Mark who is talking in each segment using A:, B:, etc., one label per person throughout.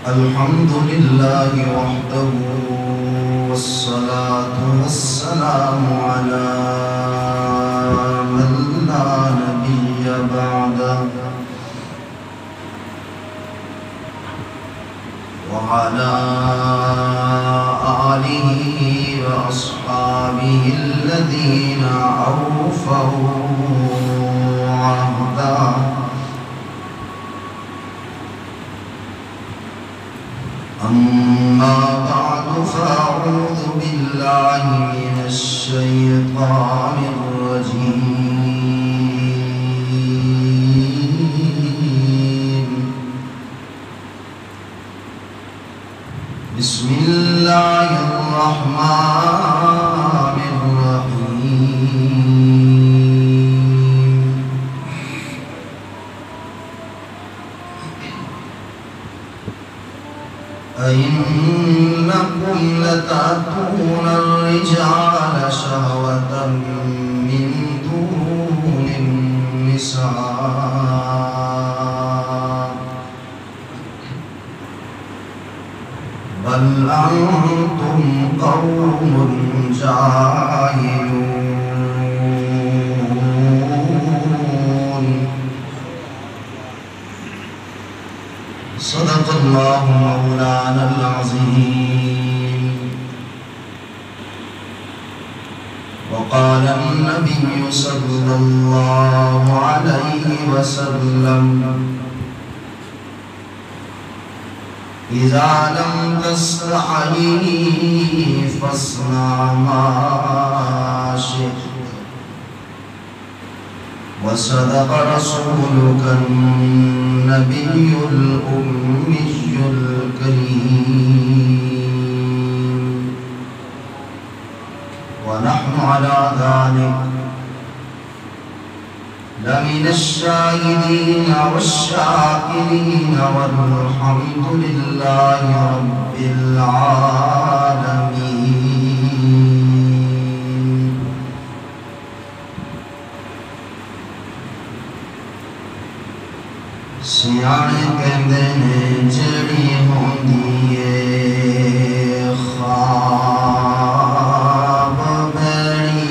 A: الحمد لله وحده والصلاة والسلام على من لا نبي بعده وعلى آله وأصحابه الذين أوفوا عهده أما بعد فأعوذ بالله من الشيطان الرجيم بسم الله الرحمن الرحيم أئنكم لتأتون الرجال شهوة من دون النساء بل أنتم قوم جاهلون صدق الله مولانا العظيم وقال النبي صلى الله عليه وسلم إذا لم تستحي فاصنع ما شئت وصدق رسولك النبي الأمي الكريم ونحن على ذلك لمن الشاهدين والشاكرين والحمد لله رب العالمين سیانے کہندے نے جڑی ہوندی ہے خواب بڑی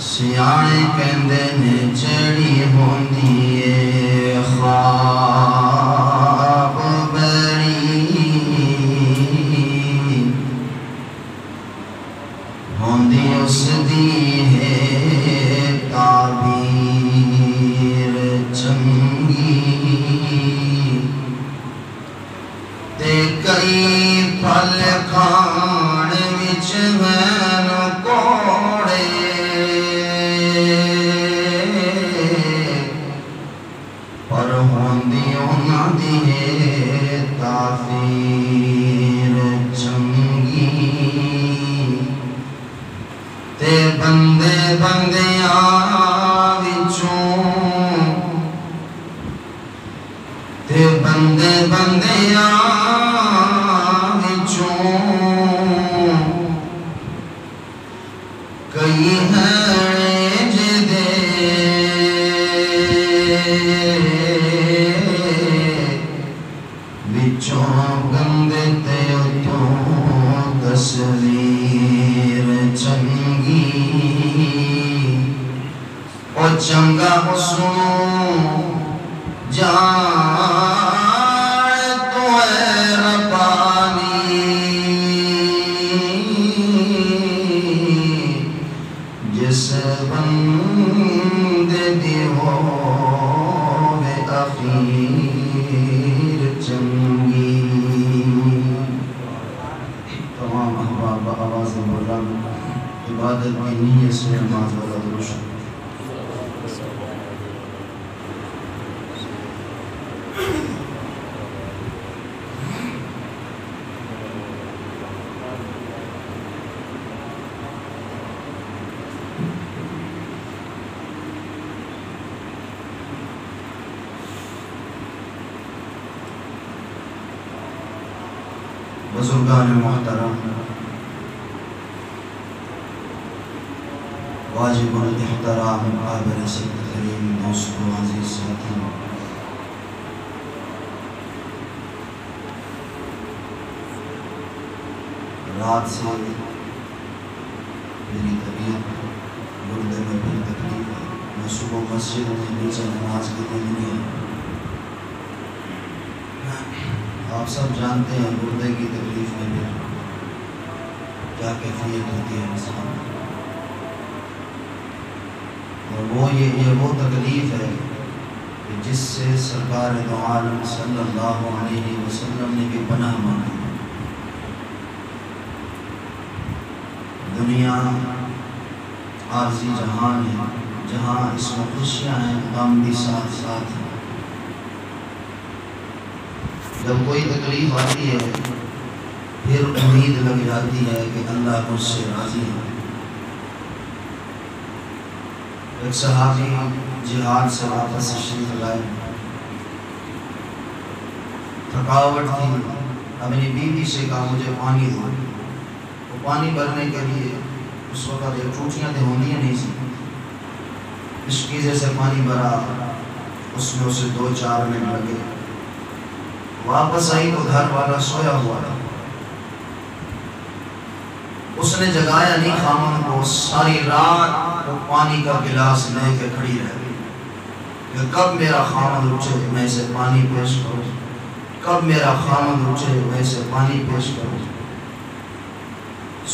A: سیانے کہندے نے جڑی ہوندی ہے خواب بڑی ہوندی اس دی ہے تعبیر چنگی تے کئی پھل کھان وچ ہیں کوڑے پر ہوندی انہاں دی ہے تاثیر چنگی تے بندے بندیاں وچوں تے بندے بندیاں وچوں کئی ہیں جدے وچوں گندے تے اتوں تصویر چنگی او چنگا حسن جان تو اے ربانی جس بندے دی ہووے اخیر چنگی تمام احباب آواز بلند عبادت کی نیت سے نماز والا درود بزرگان محترم واجب الاحترام قابل سید کریم دوستوں عزیز ساتھیوں، رات سے میری طبیعت گردے میں بھی تکلیف ہے، میں صبح مسجد میں نیچے نماز کے لیے نہیں آیا۔ آپ سب جانتے ہیں گردے کی تکلیف میں بھی کیا کیفیت ہوتی ہے انسان، اور وہ تکلیف ہے کہ جس سے سرکار دو عالم صلی اللہ علیہ وسلم نے بھی پناہ مانگی۔ دنیا عارضی جہان ہے جہاں اس میں خوشیاں ہیں، غم بھی ساتھ ساتھ ہیں۔ جب کوئی تکلیف آتی ہے پھر امید لگ جاتی ہے کہ اللہ مجھ سے راضی ہے۔ ایک صحابی جہاد سے واپس تشریف لائے، تھکاوٹ تھی، اپنی بیوی سے کہا مجھے پانی دو۔ وہ پانی بھرنے کے لیے اس وقت ایک ٹوٹیاں تو ہوندی نہیں سی، اشکیزے سے پانی بھرا، اس میں اسے 2-4 منٹ لگے۔ واپس آئی تو گھر والا سویا ہوا تھا، اس نے جگایا نہیں خامن کو، ساری رات وہ پانی کا گلاس لے کے کھڑی رہ گئی کہ کب میرا خامن اٹھے میں اسے پانی پیش کروں، کب میرا خامن اٹھے میں اسے پانی پیش کروں۔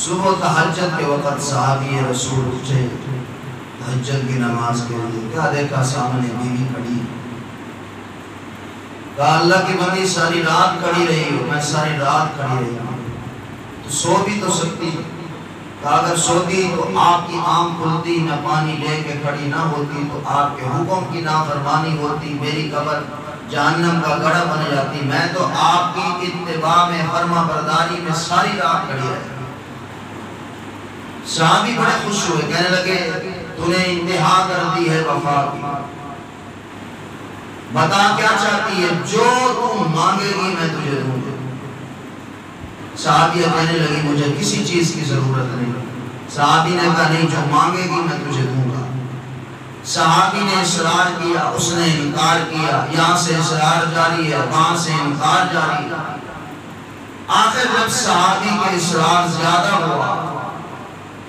A: صبح تہجد کے وقت صحابی رسول اٹھے تہجد کی نماز کے لیے، کیا دیکھا سامنے بیوی کھڑی، کہا اللہ کی بندی ساری رات کھڑی رہی ہو، میں ساری رات کھڑی رہی ہوں، تو سو بھی تو سکتی، کہا اگر سوتی تو آپ کی آنکھ کھلتی، نہ پانی لے کے کھڑی نہ ہوتی تو آپ کے حکم کی نافرمانی ہوتی، میری قبر جہنم کا گڑھا بن جاتی، میں تو آپ کی اتباع میں فرما برداری میں ساری رات کھڑی رہی۔ صحابی بڑے خوش ہوئے، کہنے لگے تو نے انتہا کر دی ہے وفا کی، بتا کیا چاہتی ہے، جو تم مانگے گی میں تجھے دوں گا۔ صحابیہ کہنے لگی مجھے کسی چیز کی ضرورت نہیں۔ صحابی نے کہا نہیں، جو مانگے گی میں تجھے دوں گا۔ صحابی نے اصرار کیا، اس نے انکار کیا، یہاں سے اصرار جاری ہے، وہاں سے انکار جاری ہے۔ آخر جب صحابی کے اصرار زیادہ ہوا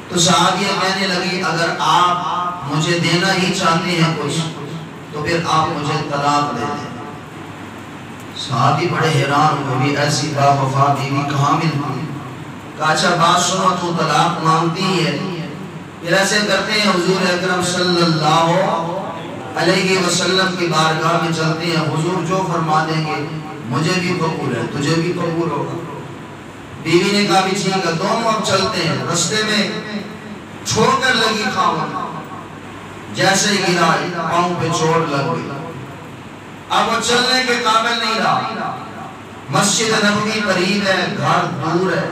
A: تو صحابیہ کہنے لگی اگر آپ مجھے دینا ہی چاہتے ہیں کچھ تو پھر آپ مجھے طلاق دے دیں۔ صحابی بڑے حیران ہوئے، بھی ایسی با وفا بیوی کہاں ملتی؟ کہا اچھا بات سنو، تو طلاق مانگتی ہے، پھر ایسے کرتے ہیں حضور اکرم صلی اللہ علیہ وسلم کی بارگاہ میں چلتے ہیں، حضور جو فرما دیں گے مجھے بھی قبول ہے تجھے بھی قبول ہوگا۔ بیوی نے کہا بھی ٹھیک ہے، دونوں اب چلتے ہیں۔ رستے میں ٹھوکر لگی خاوند، جیسے ہی گرا پاؤں پہ چوٹ لگ گئی، اب وہ چلنے کے قابل نہیں رہا۔ مسجد نبوی قریب ہے، گھر دور ہے۔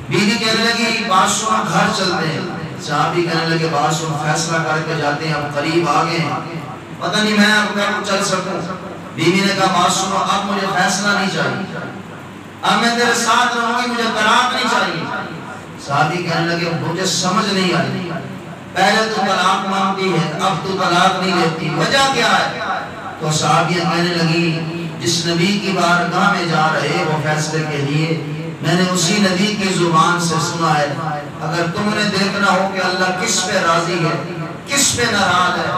A: بیوی کہنے لگی بات سنو، گھر چلتے ہیں۔ صحابی کہنے لگے بات سنو، فیصلہ کر کے جاتے ہیں، اب قریب آگے ہیں، پتہ نہیں میں اب کب چل سکوں۔ بیوی نے کہا بات سنو، اب مجھے فیصلہ نہیں چاہیے، اب میں تیرے ساتھ رہوں گی، مجھے طلاق نہیں چاہیے۔ صحابی کہنے لگے مجھے سمجھ نہیں آئی، پہلے تو طلاق مانگتی ہے، اب تو طلاق نہیں لیتی، وجہ کیا ہے؟ تو صحابیہ کہنے لگی جس نبی کی بارگاہ میں جا رہے وہ فیصلے کے لیے، میں نے اسی نبی کی زبان سے سنا ہے اگر تم نے دیکھنا ہو کہ اللہ کس پہ راضی ہے کس پہ ناراض ہے،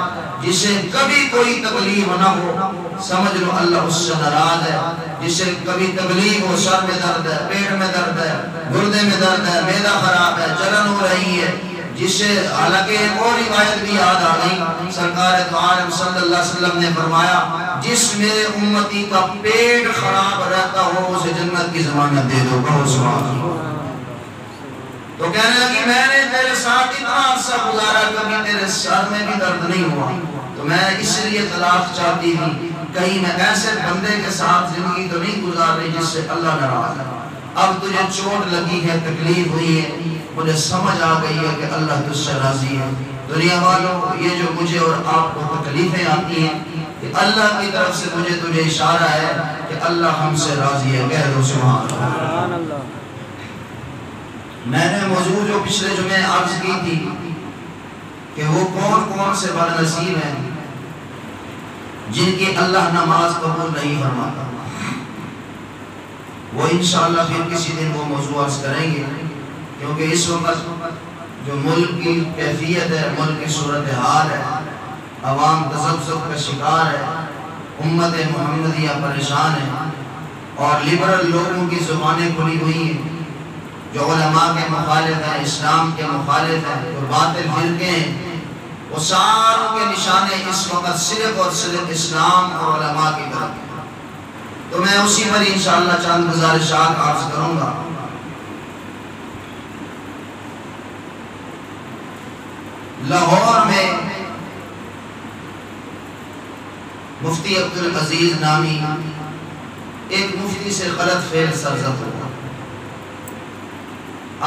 A: جسے کبھی کوئی تکلیف نہ ہو سمجھ لو اللہ اس سے ناراض ہے، جسے کبھی تکلیف ہو، سر میں درد ہے، پیٹ میں درد ہے، گردے میں درد ہے، معدہ خراب ہے، جلن ہو رہی ہے، جسے حالانکہ ایک اور روایت بھی یاد آ گئی، سرکار دو عالم صلی اللہ علیہ وسلم نے فرمایا جس میرے امتی کا پیٹ خراب رہتا ہو اسے جنت کی ضمانت دے دو، کہو سبحان اللہ۔ تو کہنے لگی میں نے تیرے ساتھ اتنا عرصہ گزارا کبھی تیرے سر میں بھی درد نہیں ہوا، تو میں اس لیے طلاق چاہتی تھی، کہیں میں ایسے بندے کے ساتھ زندگی تو نہیں گزار رہی جس سے اللہ ناراض ہے۔ اب تجھے چوٹ لگی ہے، تکلیف ہوئی ہے، مجھے سمجھ آ گئی ہے کہ اللہ تجھ سے راضی ہے۔ دنیا والوں یہ جو مجھے اور آپ کو تکلیفیں آتی ہیں کہ اللہ کی طرف سے مجھے تجھے اشارہ ہے کہ اللہ ہم سے راضی ہے، کہہ دو سبحان اللہ۔ میں نے موضوع جو پچھلے جمعے عرض کی تھی کہ وہ کون کون سے بدنصیب ہیں جن کی اللہ نماز قبول نہیں فرماتا. وہ انشاءاللہ پھر کسی دن وہ موضوع عرض کریں گے، کیونکہ اس وقت جو ملک کی کیفیت ہے، ملک کی صورتحال ہے، عوام تذبذب کا شکار ہے، امت محمدیہ پریشان ہے، اور لبرل لوگوں کی زبانیں کھلی ہوئی ہیں جو علماء کے مخالف ہیں، اسلام کے مخالف ہیں، جو باطل فرقے ہیں، وہ ساروں کے نشانے اس وقت صرف اور صرف اسلام اور علماء کی طرف ہیں. تو میں اسی پر انشاءاللہ چند گزارشات عرض کروں گا. لاہور میں مفتی عبدالعزیز نامی ایک مفتی سے غلط فعل سرزد ہوا.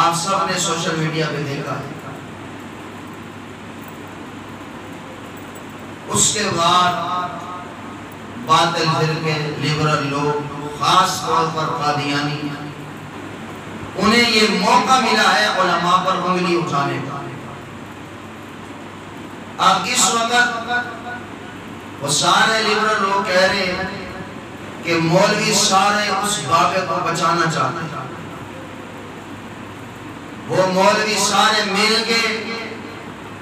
A: آپ سب نے سوشل میڈیا پہ دیکھا ہے. اس کے بعد باطل فرقے، لبرل لوگ، خاص طور پر قادیانی، انہیں یہ موقع ملا ہے علماء پر انگلی اٹھانے کا. اب اس وقت وہ سارے لبرل لوگ کہہ رہے ہیں کہ مولوی سارے اس بابے کو بچانا چاہتے ہیں. وہ مولوی سارے مل کے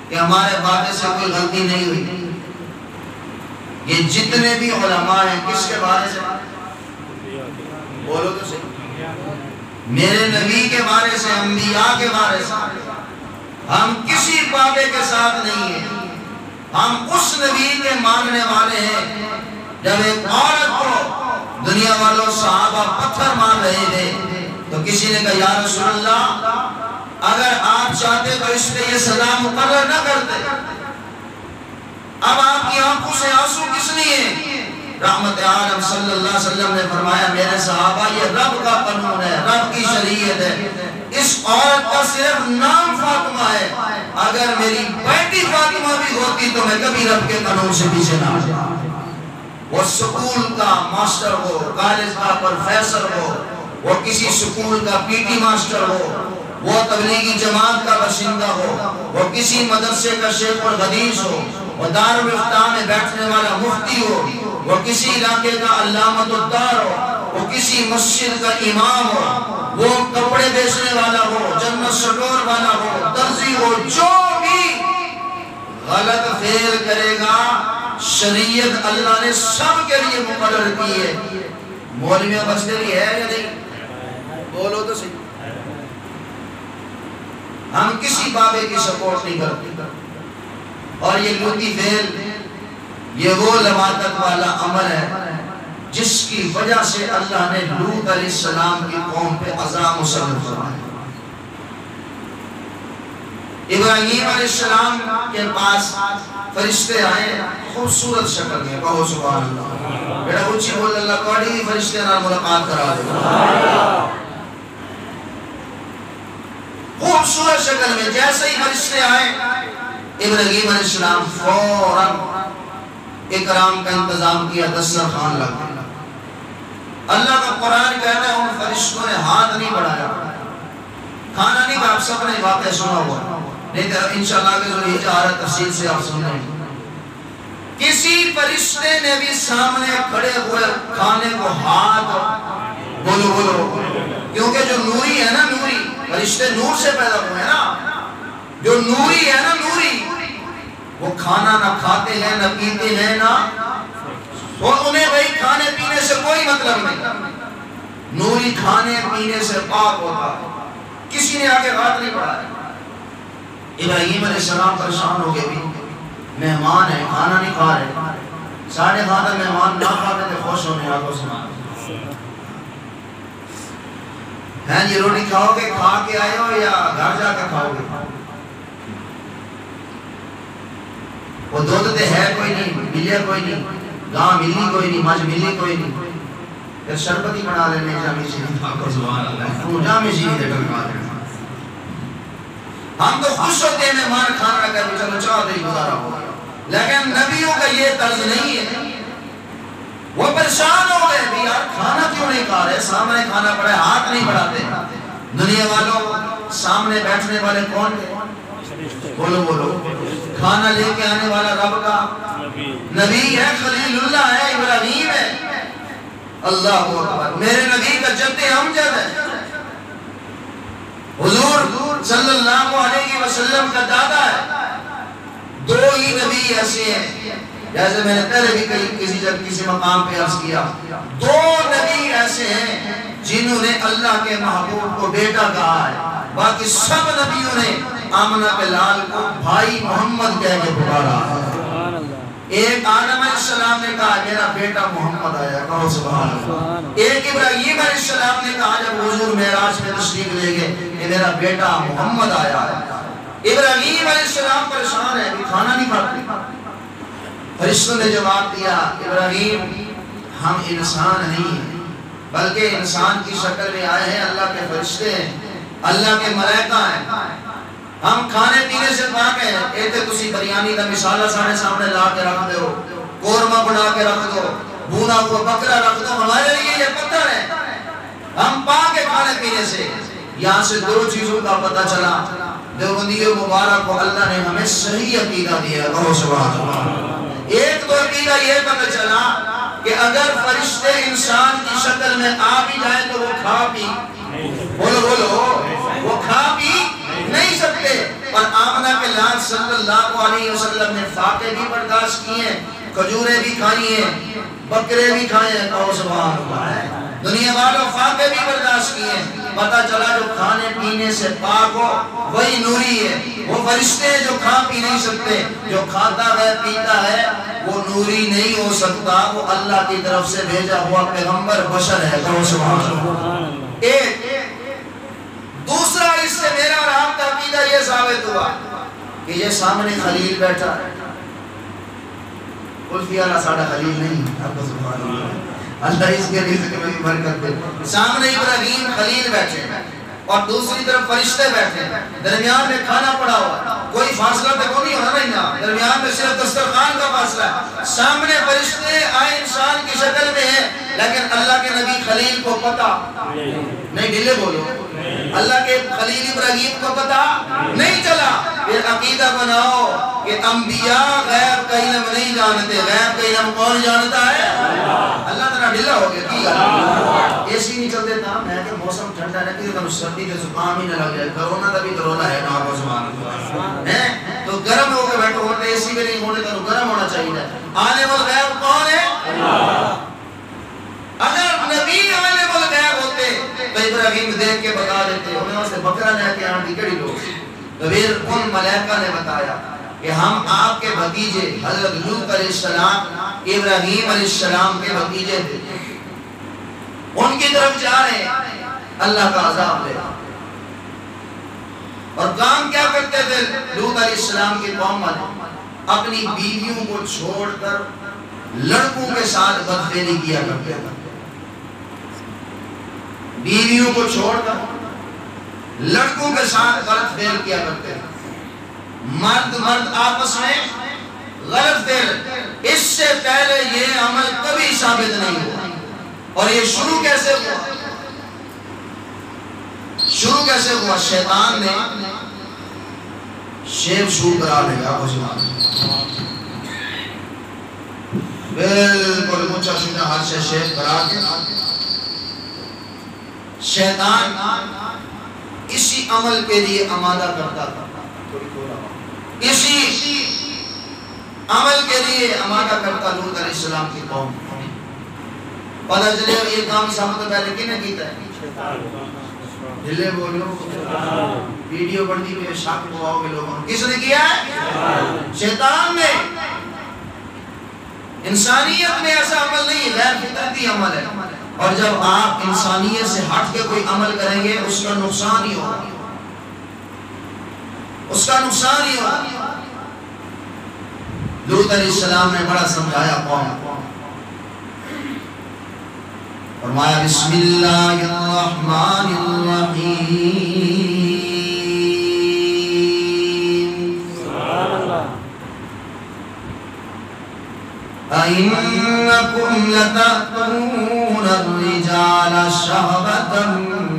A: کہ ہمارے بابے سے کوئی غلطی نہیں ہوئی. یہ جتنے بھی علماء ہیں کس کے بارے سے؟ بولو تو صحیح. میرے نبی کے بارے سے، انبیاء کے بارے سے. ہم کسی بابے کے ساتھ نہیں ہیں. ہم اس نبی کے ماننے والے ہیں. جب ایک عورت کو دنیا والوں صحابہ پتھر مار رہے تھے تو کسی نے کہا یا رسول اللہ اگر آپ چاہتے تو اس پہ یہ سزا مقرر نہ کرتے. اب آپ کی آنکھوں سے آنسو کس لیے؟ رحمت عالم صلی اللہ علیہ وسلم نے فرمایا میرے صحابہ یہ رب کا قانون ہے، رب کی شریعت ہے. اس عورت کا صرف نام فاطمہ ہے. اگر میری بیٹی فاطمہ بھی ہوتی تو میں کبھی رب کے قانون سے پیچھے نہ آتا. وہ سکول کا ماسٹر ہو، کالج کا پروفیسر ہو، وہ کسی سکول کا پی ٹی ماسٹر ہو، وہ تبلیغی جماعت کا باشندہ ہو، وہ کسی مدرسے کا شیخ الحدیث ہو، وہ دارالافتاء میں بیٹھنے والا مفتی ہو، وہ کسی علاقے کا علامۃ الدار ہو، وہ کسی مسجد کا امام ہو، وہ کپڑے بیچنے والا ہو، جنرل سٹور والا ہو، درزی ہو، جو بھی غلط فعل کرے گا شریعت اللہ نے سب کے لیے مقرر کی ہے. مولویوں بس کے لیے ہے یا نہیں؟ بولو تو صحیح. ہم کسی بابے کی سپورٹ نہیں کرتے. اور یہ لوٹی فعل یہ وہ لواطت والا عمل ہے جس کی وجہ سے اللہ نے لوط علیہ السلام کی قوم پہ عذاب مسلط فرمایا. ابراہیم علیہ السلام کے پاس فرشتے آئے خوبصورت شکل میں. کہو سبحان اللہ. بیٹا اونچی بول اللہ کوڑی فرشتے نال ملاقات کرا دے. خوبصورت شکل میں جیسے ہی فرشتے آئے ابراہیم علیہ السلام فوراً اکرام کا انتظام کیا، دسترخوان لگ گیا. اللہ کا قرآن کہتا ہے ان فرشتوں نے ہاتھ نہیں بڑھایا، کھانا نہیں. آپ سب نے واقعہ سنا ہوا، نہیں تو انشاءاللہ کے ذریعے جا رہا تفصیل سے آپ سنیں. کسی فرشتے نے بھی سامنے کھڑے ہوئے کھانے کو ہاتھ بولو بولو، کیونکہ جو نوری ہے نا، نوری فرشتے نور سے پیدا ہوئے ہیں نا، جو نوری ہے نا، نوری وہ کھانا نہ کھاتے ہیں نہ پیتے ہیں نہ، اور انہیں بھائی کھانے پینے سے کوئی مطلب نہیں. نوری کھانے پینے سے پاک ہوتا ہے. کسی نے آگے ہاتھ نہیں بڑھایا. ابراہیم علیہ السلام پریشان ہو گئے، بھی مہمان ہیں کھانا نہیں کھا رہے. ساڑھے کھانا مہمان نہ کھاتے تھے خوش ہونے آگوں سے ہیں یہ روٹی کھاؤ گے کھا کے آئے ہو یا گھر جا کے کھاؤ گے؟ وہ دودھ تے ہے کوئی نہیں، ملیا کوئی نہیں، گاں ملی کوئی نہیں، مجھ ملی کوئی نہیں. پھر شربت ہی بنا لینے جامی شیری تھا. سبحان اللہ. جامی شیری دے کر کھا لینا. ہم تو خوش ہوتے ہیں مہمان کھانا کر چلو چاہ دے گزارا ہو. لیکن نبیوں کا یہ طرز نہیں ہے. وہ پریشان ہو گئے بھی یار کھانا کیوں نہیں کھا رہے، سامنے کھانا پڑا ہے ہاتھ نہیں بڑھاتے. دنیا والوں سامنے بیٹھنے والے کون تھے؟ بولو بولو. کھانا لے کے آنے والا رب کا نبی ہے، خلیل اللہ ہے، ابراہیم ہے۔ اللہ اکبر، میرے نبی کا جد امجد ہے، حضور صلی اللہ علیہ وسلم کا دادا ہے۔ دو ہی نبی ایسے ہیں، جیسے میں نے پہلے بھی کسی مقام پہ عرض کیا، دو نبی ایسے ہیں جنہوں نے اللہ کے محبوب کو بیٹا کہا ہے، باقی سب نبیوں نے آمنہ کے لال کو بھائی محمد کہہ کے پکارا ہے۔ ایک آدم علیہ السلام نے کہا میرا بیٹا محمد آیا، کہو سبحان اللہ۔ ایک ابراہیم علیہ السلام نے کہا جب حضور معراج میں تشریف لے گئے کہ میرا بیٹا محمد آیا ہے۔ ابراہیم علیہ السلام پریشان ہے، کھانا نہیں کھاتے۔ فرشتوں نے جواب دیا ابراہیم ہم انسان نہیں ہیں بلکہ انسان کی شکل میں آئے ہیں، اللہ کے فرشتے ہیں، اللہ کے ملائکہ ہیں، ہم کھانے پینے سے پاک ہیں۔ ایتے تسی بریانی کا مثالہ سارے سامنے لا کے رکھ دو، قورمہ بنا کے رکھ دو، بھونا ہوا بکرا رکھ دو، ہمارے لیے یہ پتھر ہے، ہم پاک ہیں کھانے پینے سے۔ یہاں سے دو چیزوں کا پتہ چلا، دیوبندی مبارک کو اللہ نے ہمیں صحیح عقیدہ دیا، کہو سبحان اللہ۔ ایک تو عقیدہ یہ پتہ چلا کہ اگر فرشتے انسان کی شکل میں آ بھی جائے تو وہ کھا پی، بولو وہ کھا پی نہیں سکتے۔ اور آمنہ کے لال صلی اللہ علیہ وسلم نے فاقے بھی برداشت کیے ہیں، کھجوریں بھی کھائی ہیں، بکرے بھی کھائے ہیں، کہو سبحان اللہ۔ دنیا والوں فاقے بھی برداشت کیے ہیں۔ پتہ چلا جو کھانے پینے سے پاک ہو وہی نوری ہے، وہ فرشتے جو کھا پی نہیں سکتے، جو کھاتا ہے پیتا ہے وہ نوری نہیں ہو سکتا، وہ اللہ کی طرف سے بھیجا ہوا پیغمبر بشر ہے، کہو سبحان اللہ۔ ایک دوسرا اس سے میرا اور آپ کا عقیدہ یہ ثابت ہوا کہ یہ سامنے خلیل بیٹھا ہے، قل فی اللہ ساڑھا خلیل نہیں، آپ سبحان اللہ، اللہ اس کے رزق میں بھی برکت دے۔ سامنے ابراہیم خلیل بیٹھے ہیں اور دوسری طرف فرشتے بیٹھے ہیں، درمیان میں کھانا پڑا ہوا، کوئی فاصلہ تو نہیں ہونا نا، درمیان میں صرف دسترخوان کا فاصلہ ہے۔ سامنے فرشتے آئے انسان کی شکل میں ہیں، لیکن اللہ کے نبی خلیل کو پتا نہیں، ڈھلے بولو، اللہ کے خلیل ابراہیم کو پتا نہیں چلا۔ پھر عقیدہ بناؤ کہ انبیاء غیب کا علم نہیں جانتے، غیب کا علم کون جانتا ہے؟ اللہ تعالیٰ ڈھلا ہو گیا کیا اے سی نہیں چلتے تھا، میں کہ موسم ٹھنڈا ہے کہ تم سردی کے زکام ہی نہ لگ جائے، کرونا کا بھی کرونا ہے نا، آپ سبحان اللہ، تو گرم ہو کے بیٹھو، ہوتے اے سی میں نہیں ہونے تو گرم ہونا چاہیے۔ عالم الغیب کون ہے؟ اگر نبی عالم الغیب ہوتے تو ابراہیم دیکھ کے بتا دیتے، انہیں واسے بکرا لے کے آن دی کڑی لوگ۔ تو پھر ان ملائکہ نے بتایا کہ ہم آپ کے بھتیجے حضرت لوط علیہ السلام ابراہیم علیہ السلام کے بھتیجے تھے، ان کی طرف جا رہے ہیں اللہ کا عذاب لے۔ اور کام کیا کرتے تھے لوط علیہ السلام کی قوم والے؟ اپنی بیویوں کو چھوڑ کر لڑکوں کے ساتھ بدفعلی کیا کرتے تھے، بیویوں کو چھوڑ کر لڑکوں کے ساتھ غلط فعل کیا کرتے ہیں، مرد آپس میں غلط فعل۔ اس سے پہلے یہ عمل کبھی ثابت نہیں ہوا۔ اور یہ شروع کیسے ہوا؟ شروع کیسے ہوا؟ شیطان نے شیب شروع کرا دیا، بالکل مچا شنا ہاتھ سے شیب کرا کے شیطان اسی عمل کے لیے آمادہ کرتا تھا، اسی عمل کے لیے آمادہ کرتا لوط علیہ السلام کی قوم۔ پتہ چلے یہ کام سب تو پہلے کنے کیتا ہے؟ دلے بولو، ویڈیو بڑھنی میں شاک کو آؤ گے لوگوں، کس نے کیا ہے؟ شیطان نے۔ انسانیت میں ایسا عمل نہیں، غیر فطرتی عمل ہے، اور جب آپ انسانیت سے ہٹ کے کوئی عمل کریں گے اس کا نقصان ہی ہوگا، اس کا نقصان ہی ہوگا۔ لوط علیہ السلام نے بڑا سمجھایا قوم، فرمایا بسم اللہ الرحمن الرحیم، أَإِنَّكُمْ لَتَأْتُونَ الرِّجَالَ شَهْوَةً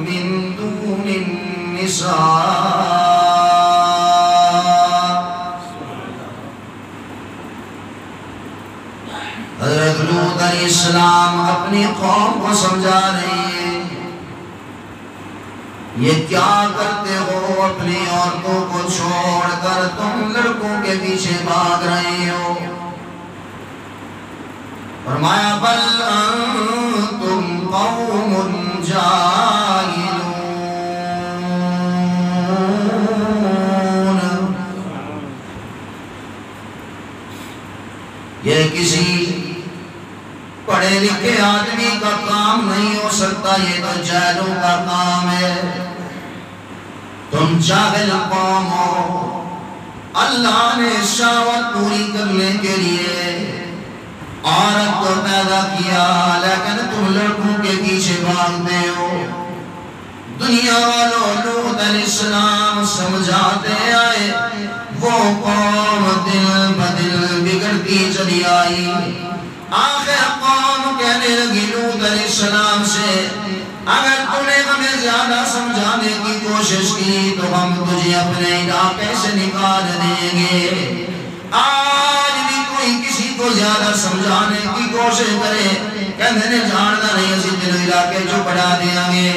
A: مِّن دُونِ النِّسَاءِ علیہ السلام اپنی قوم کو سمجھا رہے ہیں یہ کیا کرتے ہو اپنی عورتوں کو چھوڑ کر تم لڑکوں کے پیچھے بھاگ رہے ہو فرمایا بل انتم قوم جاہلون یہ کسی پڑھے لکھے آدمی کا کام نہیں ہو سکتا یہ تو جاہلوں کا کام ہے تم جاہل قوم ہو اللہ نے شہوت پوری کرنے کے لیے عورت کو پیدا کیا لیکن تم لڑکوں کے پیچھے بھاگتے ہو دنیا والوں لوط علیہ السلام سمجھاتے آئے وہ قوم دل بدل بگڑتی چلی آئی آخر قوم کہنے لگی لوط علیہ السلام سے اگر تم نے ہمیں زیادہ سمجھانے کی کوشش کی تو ہم تجھے اپنے علاقے سے نکال دیں گے آج بھی کوئی کسی کو زیادہ سمجھانے کی کوشش کرے کہنے نے جاننا نہیں اسی دن علاقے جو پڑھا دیا گے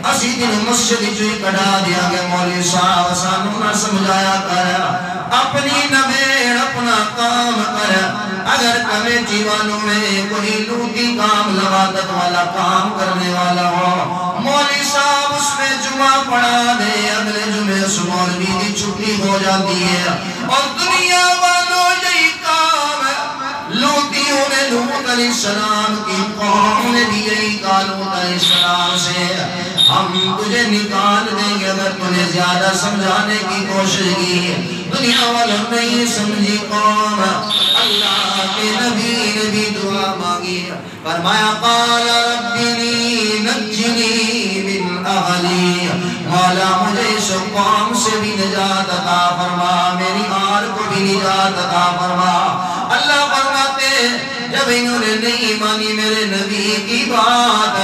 A: اسی دن مسجد جو کڑا دیا گیا مولوی صاحب سانو نہ سمجھایا کر اپنی نبیڑ اپنا کام کر اگر کمیٹی والوں میں کوئی لوٹی کام لغاتت والا کام کرنے والا ہو مولوی صاحب اس میں جمعہ پڑھا دے اگلے جمعے اس مولوی کی چھٹی ہو جاتی ہے اور دنیا والوں یہی کام لوٹیوں نے لوط علیہ السلام کی قوم نے بھی یہی کہا لوط علیہ السلام سے ہم تجھے نکال دیں گے اگر تُنے زیادہ سمجھانے کی کوشش کی دنیا والوں نہیں سمجھی قوم اللہ کے نبی نے بھی دعا مانگی فرمایا قال ربنی نجنی من اہلی مولا مجھے اس قوم سے بھی نجات عطا فرما میری آل کو بھی نجات عطا فرما اللہ فرماتے جب انہوں نے نہیں مانی میرے نبی کی بات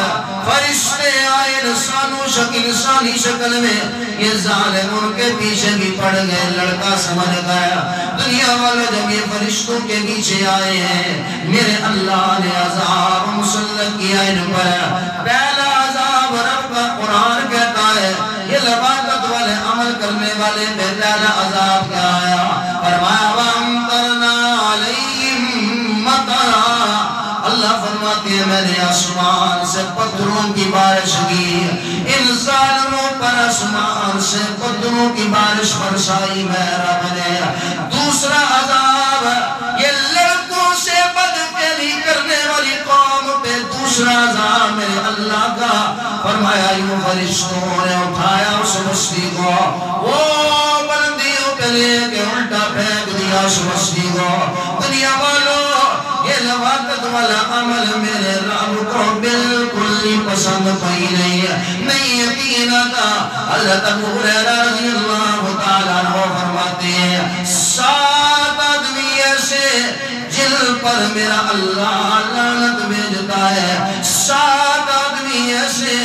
A: فرشتے آئے انسانی شکل میں یہ ظالم ان کے پیچھے بھی پڑ گئے لڑکا سمجھ گیا دنیا والے جب یہ فرشتوں کے پیچھے آئے ہیں میرے اللہ نے عذاب مسلط کیا ان پر پہلا عذاب رب کا قرآن کہتا ہے یہ لباقت والے عمل کرنے والے پہ پہلا عذاب کیا آیا فرمایا وَأَمْطَرْنَا عَلَيْهِمْ مَطَرًا اللہ فرماتے ہیں میں نے آسمان سے پتھروں کی بارش کی ان ظالموں پر آسمان سے پتھروں کی بارش برسائی میں رب نے دوسرا عذاب یہ لڑکوں سے بدکاری کرنے والی قوم پہ دوسرا عذاب میرے اللہ کا فرمایا یوں فرشتوں نے اٹھایا اس بستی کو وہ بلندیوں کے لے کے الٹا پھینک دیا اس بستی کو دنیا والوں یہ لواقت والا عمل میرے رب کو بالکل پسند پائی نہیں ہے نہیں یقین آتا حضرت ابو ہریرہ رضی اللہ تعالیٰ عنہ فرماتے ہیں 7 آدمی ایسے جن پر میرا اللہ لعنت بھیجتا ہے 7 آدمی ایسے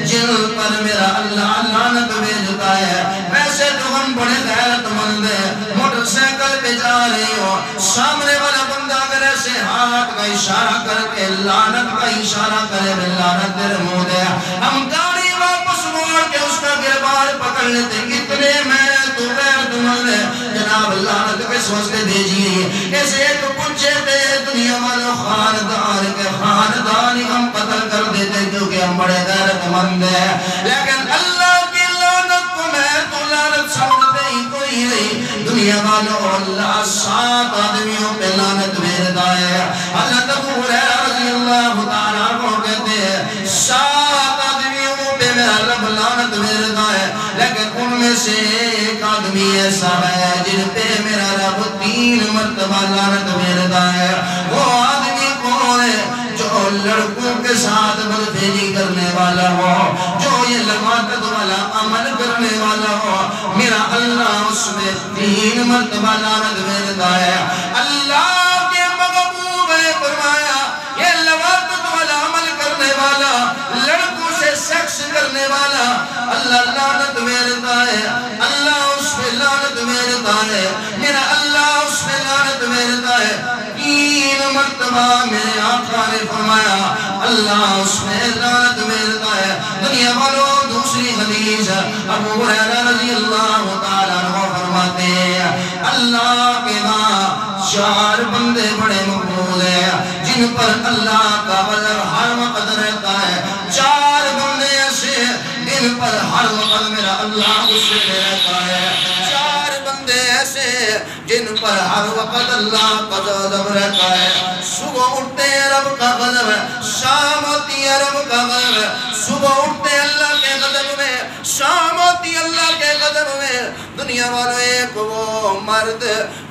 A: جن پر میرا اللہ لعنت بھیجتا ہے ویسے تو ہم بڑے غیرت مند ہیں موٹر سائیکل پہ جا رہے ہو سامنے والا بندہ اگر ایسے ہاتھ کا اشارہ کر کے لعنت کا اشارہ کرے میں لعنت تیرے منہ دے ہم گاڑی واپس موڑ کے اس کا گربان پکڑ لیتے کتنے میں تو غیرت مند ہے جناب لعنت کس واسطے بھیجیے ایسے ایک پنچے پہ دنیا والوں خاندان کے خاندان ہم قتل کر دیتے کیونکہ ہم بڑے غیرت مند ہیں لیکن اللہ کی لعنت کو میں تو لعنت سمجھتے ہی کوئی نہیں دنیا والوں اللہ 7 آدمیوں پہ لعنت بھیجتا ہے حضرت ابو ہریرہ رضی اللہ تعالیٰ کو کہتے ہیں 7 آدمیوں پہ میرا رب لعنت بھیجتا ہے لیکن ان میں سے ایک آدمی ایسا ہے جن پہ میرا رب 3 مرتبہ لعنت بھیجتا ہے وہ آدمی کون ہے جو لڑکوں کے ساتھ بدفعلی کرنے والا ہو جو یہ لواقت والا عمل کرنے والا ہو میرا اللہ اس میں 3 مرتبہ لعنت بھیجتا ہے اللہ کے محبوب نے فرمایا یہ لواقت والا عمل کرنے والا لڑکوں سے سیکس کرنے والا اللہ لعنت بھیجتا ہے اللہ اس پہ لعنت بھیجتا ہے میرا اللہ اس پہ لعنت بھیجتا ہے 3 مرتبہ میرے آقا نے فرمایا اللہ اس میں لعنت ملتا ہے. دنیا والوں دوسری حدیث ابو ہریرہ رضی اللہ تعالیٰ عنہ فرماتے ہیں اللہ کے ہاں 4 بندے بڑے مقبول ہیں جن پر اللہ کا غضب ہر وقت رہتا ہے. 4 بندے ایسے جن پر ہر وقت میرا اللہ غصے میں رہتا ہے. 4 بندے ایسے جن پر ہر وقت اللہ کا غضب رہتا ہے. صبح اٹھتے ہیں رب کا غضب ہے, شام ہوتی ہے رب کا غضب ہے. صبح اٹھتے ہیں اللہ کے غضب میں, شام ہوتی ہے اللہ کے غضب میں. دنیا والوں ایک وہ مرد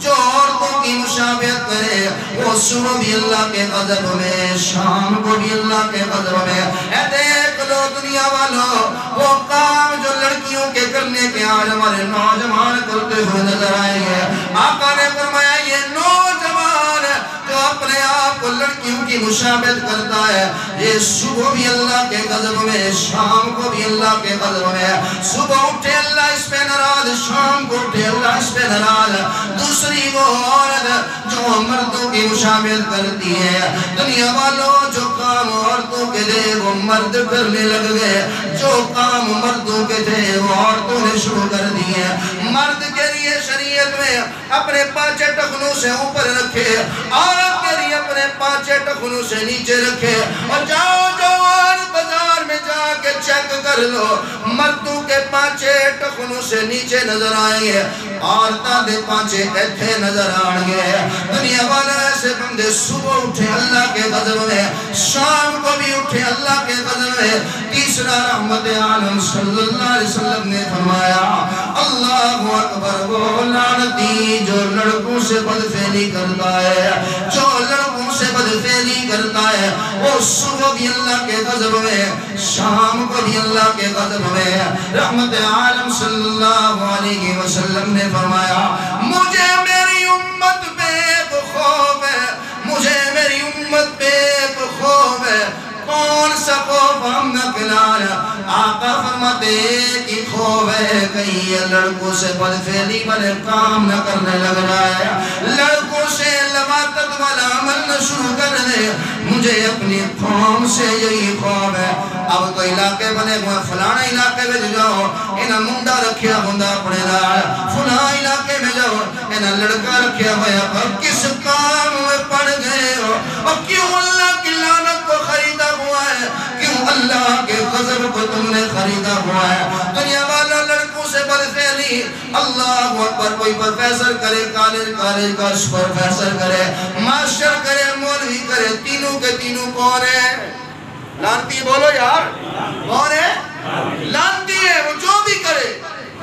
A: جو عورتوں کی مشابہت کرے وہ صبح بھی اللہ کے غضب میں, شام کو بھی اللہ کے غضب میں. اے دیکھ لو دنیا والوں وہ کام جو لڑکیوں کے کرنے کے آج ہمارے نوجوان کرتے ہوئے نظر آئے گے. آقا نے فرمایا یہ نوجوان جو اپنے آپ کو لڑکیوں کی مشابہت کرتا ہے یہ صبح بھی اللہ کے غضب میں, شام کو بھی اللہ کے غضب میں. صبح اٹھے اللہ اس پہ ناراض, شام کو اٹھے اللہ اس پہ ناراض. دوسری وہ عورت جو مردوں کی مشابہت کرتی ہے. دنیا والوں جو کام عورتوں کے تھے وہ مرد کرنے لگ گئے, جو کام مردوں کے تھے وہ عورتوں نے شروع کر دیے. مرد کے لیے شریعت میں اپنے پانچے ٹخنوں سے اوپر رکھے, عورت کے لیے اپنے پانچے ٹخنوں سے نیچے رکھے. اور جاؤ بازار میں جا کے چیک کر لو, مردوں کے پانچے ٹخنوں سے نیچے نظر آئیں گے, عورتوں کے پانچے ایتھے نظر آئیں گے. دنیا والے ایسے بندے صبح اٹھے اللہ کے غضب میں, شام کو بھی اٹھے اللہ کے غضب میں. تیسرا رحمت عالم صلی اللہ علیہ وسلم نے فرمایا اللہ اکبر وہ لعنتی جو لڑکوں سے بدفعلی کرتا ہے, جو لڑکوں سے بدفعلی کرتا ہے وہ صبح بھی اللہ کے غضب میں, شام کو بھی اللہ کے غضب میں. رحمت عالم صلی اللہ علیہ وسلم نے فرمایا مجھے میری امت پہ ایک خوف ہے, مجھے میری امت پہ ایک خوف ہے. کون سا خوف ہم نہ کھلانا؟ آقا فرماتے کہ خوف ہے کہیں یہ لڑکوں سے بدفعلی والے کام نہ کرنے لگ رہا ہے, لڑکوں سے لواطت والا عمل نہ شروع کر دے. مجھے اپنی قوم سے یہی خوف ہے. اب تو علاقے بنے ہوئے, فلانا علاقے میں جاؤ انہاں منڈا رکھیا ہوندہ اپنے نال, فلاں علاقے میں جاؤ انہاں لڑکا رکھیا ہویا. اب کس کام میں پڑ گئے ہو؟ اور کیوں اللہ کی لعنت کو خریدا ہوا ہے, کیوں اللہ کے غضب کو تم نے خریدا ہوا ہے؟ دنیا والا لڑکوں سے بدفعلی, اللہ اکبر, کوئی پروفیسر کرے, کالج کا پروفیسر کرے, ماسٹر کرے, مولوی کرے, تینوں کے تینوں کون ہے؟ لانتی بولو یار, کون ہے؟ لانتی ہے. وہ جو بھی کرے,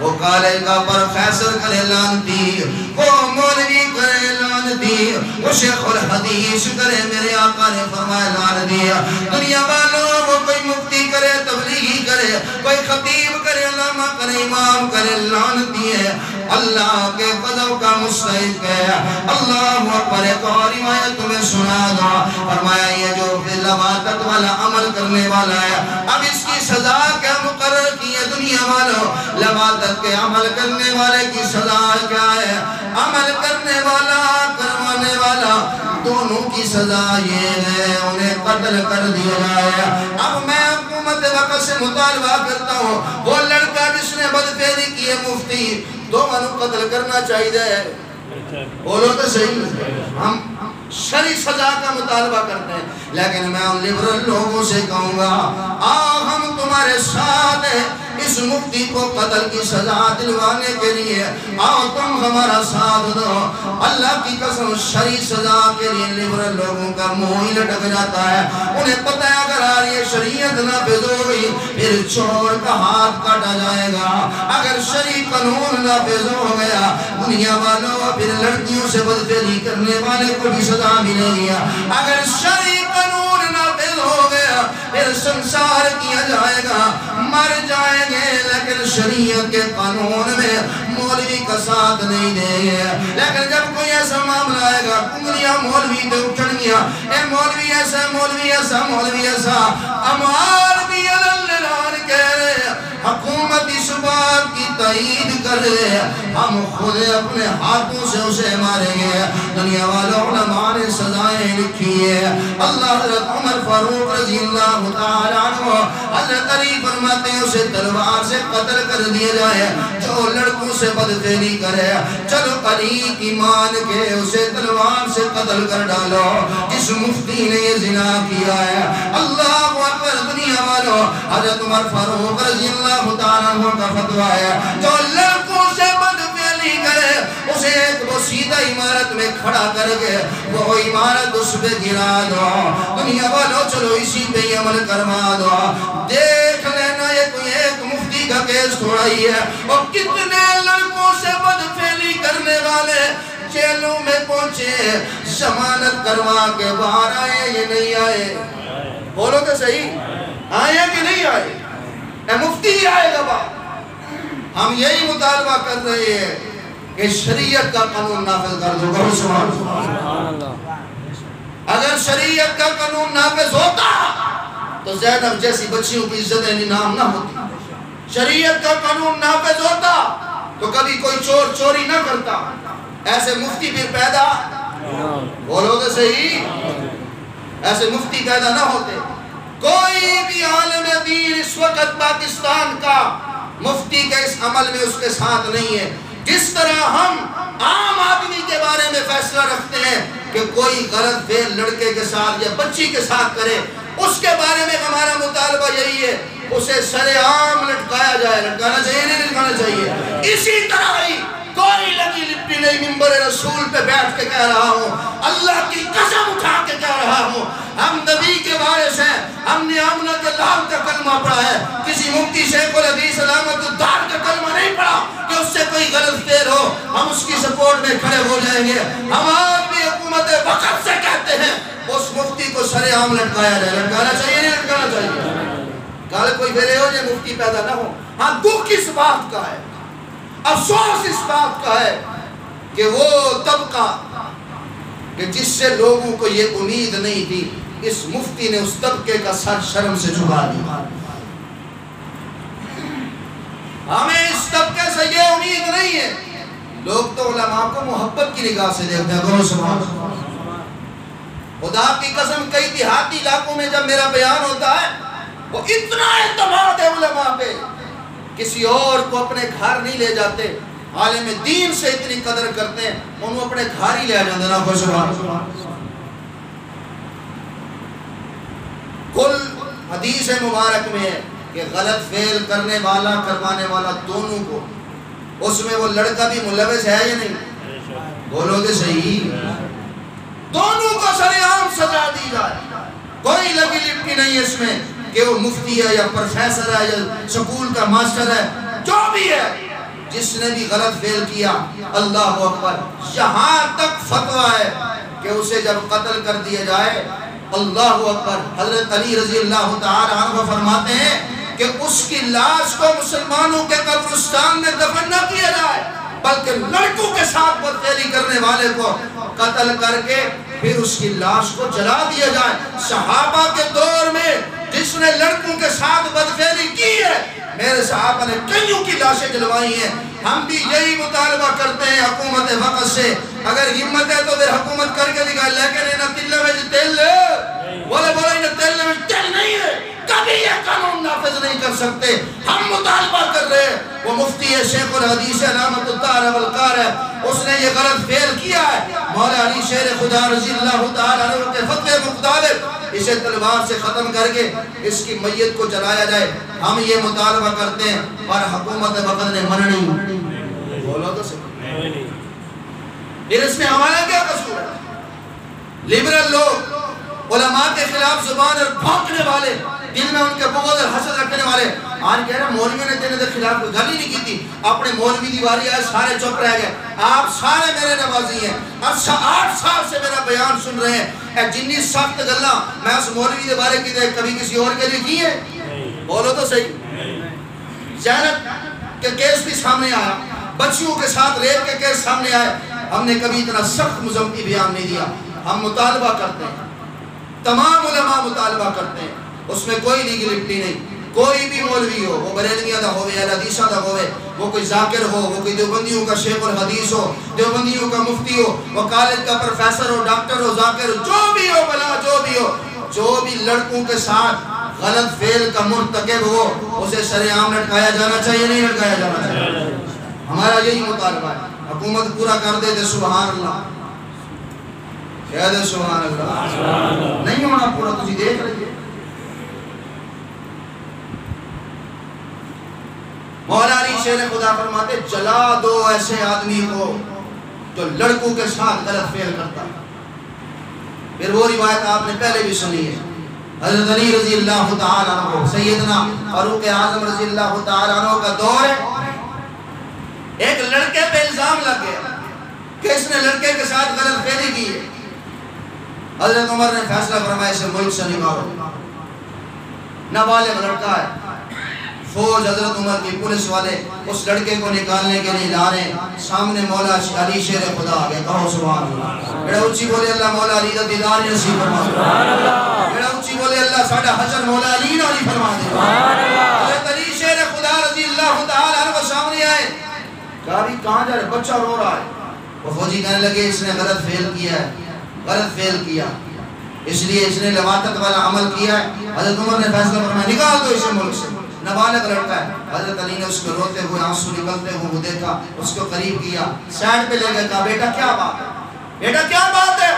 A: وہ کالج کا پروفیسر کرے لانتی, وہ مولوی کرے لانتی, وہ شیخ الحدیث کرے, میرے آقا نے فرمایا لانتی. دنیا والوں وہ کوئی مفتی کرے, تبلیغی کرے, کوئی خطیب کرے, علامہ کرے, امام کرے, لانتی ہے, اللہ کے غضب کا مستحق ہے. اللہ اکبر. ایک اور روایت تمہیں سنا دو, فرمایا یہ جو لواطت والا عمل کرنے والا ہے اب اس کی سزا کیا مقرر کی ہے؟ دنیا والوں لواطت کے عمل کرنے والے کی سزا کیا ہے؟ عمل کرنے والا, کروانے والا, دونوں کی سزا یہ ہے انہیں قتل کر دیا جائے. اب میں حکومت وقت سے مطالبہ کرتا ہوں, وہ لڑکا جس نے بدفعلی کی ہے مفتی, دونوں قتل کرنا چاہیے. بولو تو صحیح, ہم شرعی سزا کا مطالبہ کرتے ہیں, لیکن میں ان لبرل لوگوں سے کہوں گا ہم تمہارے ساتھ ہیں اس مفتی کو قتل کی سزا دلوانے کے لیے, آؤ تم ہمارا ساتھ دو. اللہ کی قسم شرعی سزا کے لیے لبرل لوگوں کا منہ ہی لٹک جاتا ہے. انہیں پتہ ہے اگر آج یہ شریعت نافذ ہو گئی پھر چور کا ہاتھ کاٹا جائے گا. اگر شرعی قانون نافذ ہو گیا دنیا والوں پھر لڑکیوں سے بدفعلی کرنے والے کو بھی سزا ملے گی. اگر شرعی قانون نافذ ہو گیا پھر سنسار کیا جائے گا, مر جائیں گے, لیکن شریعت کے قانون میں مولوی کا ساتھ نہیں دیں گے. لیکن جب کوئی ایسا معاملہ آئے گا, کنگلیاں مولوی دے اٹھن گیا, اے مولوی ایسا, مولوی ایسا, مولوی ایسا, امار بھی اللہ کہہ رہے حکومت اس بات کی تائید کرے ہم خود اپنے ہاتھوں سے اسے ماریں گے۔ دنیا والوں علماء نے سزائیں لکھی ہے۔ اللہ حضرت عمر فاروق رضی اللہ تعالیٰ عنہ حضرت علی فرماتے ہیں اسے تلوار سے قتل کر دیا جائے، جو لڑکوں سے بدفعلی کرے چلو علی کی مان کے اسے تلوار سے قتل کر ڈالو۔ جس مفتی نے یہ زنا کیا ہے، اللہ اکبر دنیا والوں، حضرت عمر فاروق رضی اللہ تعالیٰ عنہ کا فتویٰ ہے، جو لڑکوں سے بدفعلی کرے اسے ایک وسیدہ عمارت میں کھڑا کر کے وہ عمارت اس پہ گرا دو۔ دنیا والوں چلو اسی پہ ہی عمل کروا دو۔ دیکھ لینا یہ کوئی ایک مفتی کا کیس تھوڑا ہی ہے، اور کتنے لڑکوں سے بدفعلی کرنے والے جیلوں میں پہنچے، ضمانت کروا کے باہر آئے یہ نہیں آئے؟ بولو تو صحیح، آئے کہ نہیں آئے؟ اے مفتی ہی آئے گا باہر۔ ہم یہی مطالبہ کر رہے ہیں کہ شریعت کا قانون نافذ کر دو۔ کہو سبحان اللہ۔ اگر شریعت کا قانون نافذ ہوتا تو زینب جیسی بچیوں کی عزت انعام نہ ہوتی۔ شریعت کا قانون نافذ ہوتا تو کبھی کوئی چور چوری نہ کرتا، ایسے مفتی پھر پیدا، بولو گے صحیح، ایسے مفتی پیدا نہ ہوتے۔ کوئی بھی عالم دین اس وقت پاکستان کا مفتی کے اس عمل میں اس کے ساتھ نہیں ہے۔ جس طرح ہم عام آدمی کے بارے میں فیصلہ رکھتے ہیں کہ کوئی غلط فعل لڑکے کے ساتھ یا بچی کے ساتھ کرے، اس کے بارے میں ہمارا مطالبہ یہی ہے اسے سر عام لٹکایا جائے۔ لٹکانا چاہیے نہیں لٹکانا چاہیے؟ اسی طرح ہی کوئی لگی لپٹی نہیں منبر رسول پہ بیٹھ کے کہہ رہا ہوں، اللہ کی قسم اٹھا کے کہہ رہا ہوں، ہم نبی کے وارث ہیں، ہم نے آمنہ کے لال کا کلمہ پڑھا ہے، کسی مفتی شیخ الحدیث علامت الدار کا کلمہ نہیں پڑھا کہ اس سے کوئی غلط فعل ہو ہم اس کی سپورٹ میں کھڑے ہو جائیں گے۔ ہم آج بھی حکومت وقت سے کہتے ہیں اس مفتی کو سر عام لٹکایا جائے۔ لٹکانا چاہیے نہیں لٹکانا چاہیے؟ کل کوئی پھر ہو جائے مفتی پیدا نہ ہو۔ ہاں دکھ اس بات کا ہے، افسوس اس بات کا ہے کہ وہ طبقہ کہ جس سے لوگوں کو یہ امید نہیں تھی، اس مفتی نے اس طبقے کا سر شرم سے جھکا دیا۔ ہمیں اس طبقے سے یہ امید نہیں ہے۔ لوگ تو علماء کو محبت کی نگاہ سے دیکھتے ہیں۔ خدا کی قسم کئی دیہاتی علاقوں میں جب میرا بیان ہوتا ہے وہ اتنا اعتماد ہے علماء پہ، کسی اور کو اپنے گھر نہیں لے جاتے، عالم دین سے اتنی قدر کرتے ہیں انہوں اپنے گھر ہی لے جاتے ہیں۔ کل حدیث مبارک میں ہے کہ غلط فعل کرنے والا کروانے والا دونوں کو، اس میں وہ لڑکا بھی ملوث ہے یا نہیں؟ بولو گے صحیح؟ دونوں کو سر عام سزا دی جائے، کوئی لگی لپٹی نہیں اس میں کہ وہ مفتی ہے یا پروفیسر ہے یا سکول کا ماسٹر ہے، جو بھی ہے، جس نے بھی غلط فعل کیا، اللہ اکبر، یہاں تک فتویٰ ہے کہ اسے جب قتل کر دیا جائے، اللہ اکبر، حضرت علی رضی اللہ تعالی عنہ فرماتے ہیں کہ اس کی لاش کو مسلمانوں کے قبرستان میں دفن نہ کیا جائے، بلکہ لڑکوں کے ساتھ بدفعلی کرنے والے کو قتل کر کے پھر اس کی لاش کو جلا دیا جائے۔ صحابہ کے دور میں جس نے لڑکوں کے ساتھ بدفعلی کی ہے، میرے صحابہ نے کئیوں کی لاشیں جلوائی ہیں۔ ہم بھی یہی مطالبہ کرتے ہیں حکومت وقت سے، اگر ہمت ہے تو پھر حکومت کر کے دکھائے، لیکن انہیں تلے میں تیل لے بولے انہیں تیل میں تیل نہیں ہے، کبھی یہ قانون نافذ نہیں کر سکتے۔ ہم مطالبہ کر رہے ہیں، وہ مفتی ہے شیخ الحدیث علامت الدار والقار ہے، اس نے یہ غلط فعل کیا ہے، مولا علی شیر خدا رضی اللہ تعالیٰ عنہ کے فتوے مطابق اسے تلوار سے ختم کر کے اس کی میت کو جلایا جائے۔ ہم یہ مطالبہ کرتے ہیں اور حکومت وقت نے مننی، بولو تو صحیح، پھر اس میں ہمارا کیا قصور ہے؟ لبرل لوگ، علماء کے خلاف زبان اور بھونکنے والے، دل میں ان کے بغض اور حسد رکھنے والے، آج کہہ رہے ہیں مولویوں نے تیرے خلاف کوئی گل ہی نہیں کی تھی، اپنے مولوی دیواری آئے سارے چپ رہ گئے، آپ سارے میرے نوازی ہیں، 8 سال سے میرا بیان سن رہے ہیں، اے جنی سخت گلہ میں اس مولوی دیوارے کی دے کبھی کسی اور کے لیے کی ہے؟ بولو تو صحیح۔ زینب کے کیس بھی سامنے آیا، بچیوں کے ساتھ ریپ کے کیس سامنے آئے، ہم نے کبھی اتنا سخت مذمتی بیان نہیں دیا۔ ہم مطالبہ کرتے ہیں، تمام علماء مطالبہ کرتے ہیں، اس میں کوئی لیگل لپٹی نہیں، کوئی بھی مولوی ہو، وہ بریلویاں دا ہوئے، اہل حدیثاں دا ہوئے، وہ کوئی ذاکر ہو، وہ کوئی دیوبندیوں کا شیخ الحدیث ہو، دیوبندیوں کا مفتی ہو، وہ کالج کا پروفیسر ہو، ڈاکٹر ہو، ذاکر ہو، جو بھی ہو بلا، جو بھی ہو، جو بھی لڑکوں کے ساتھ غلط فعل کا مرتکب ہو، اسے سرعام لٹکایا جانا چاہیے، نہیں لٹکایا جانا چاہیے؟ ہمارا یہی مطالبہ ہے۔ حکومت پورا کر دے دے، سبحان اللہ، کہہ دے سبحان اللہ۔ نہیں ہونا پورا، تجھے دیکھ رہے۔ مولا علی شیر خدا فرماتے جلا دو ایسے آدمی کو جو لڑکوں کے ساتھ غلط فعل کرتا ہے۔ پھر وہ روایت آپ نے پہلے بھی سنی ہے، حضرت علی رضی اللہ تعالیٰ عنہ، سیدنا فاروق اعظم رضی اللہ تعالیٰ عنہ کا دور ہے، ایک لڑکے پہ الزام لگ گیا کہ اس نے لڑکے کے ساتھ غلط فعلی کی ہے۔ حضرت عمر نے فیصلہ فرمایا اسے ملک سے نکالو، نابالغ لڑکا ہے۔ فوج حضرت عمر کی پولیس والے اس لڑکے کو نکالنے کے لیے لا رہے ہیں، سامنے مولا علی شیر خدا آ گئے، کہو سبحان اللہ۔ بڑا اونچی بولے اللہ مولا علی دا دیدار نصیب فرما دے، بڑا اونچی بولے اللہ ساڈا حشر مولا علی نال فرما دے۔ حضرت علی شیر خدا رضی اللہ تعالی عنہ کو سامنے آئے، کہا بھی کہاں جا رہے، بچہ رو رہا ہے۔ وہ فوجی کہنے لگے اس نے غلط فعل کیا ہے، غلط فعل کیا، اس لیے اس نے لواطت والا عمل کیا ہے۔ حضرت عمر نے فیصلہ فرمایا نکال دو اسے ملک سے، نابالغ لڑکا ہے۔ حضرت علی نے اس کو روتے ہوئے آنسو نکلتے ہوئے دیکھا، اس کو قریب کیا، سائڈ پہ لے گئے، کہا بیٹا کیا بات ہے، بیٹا کیا بات ہے؟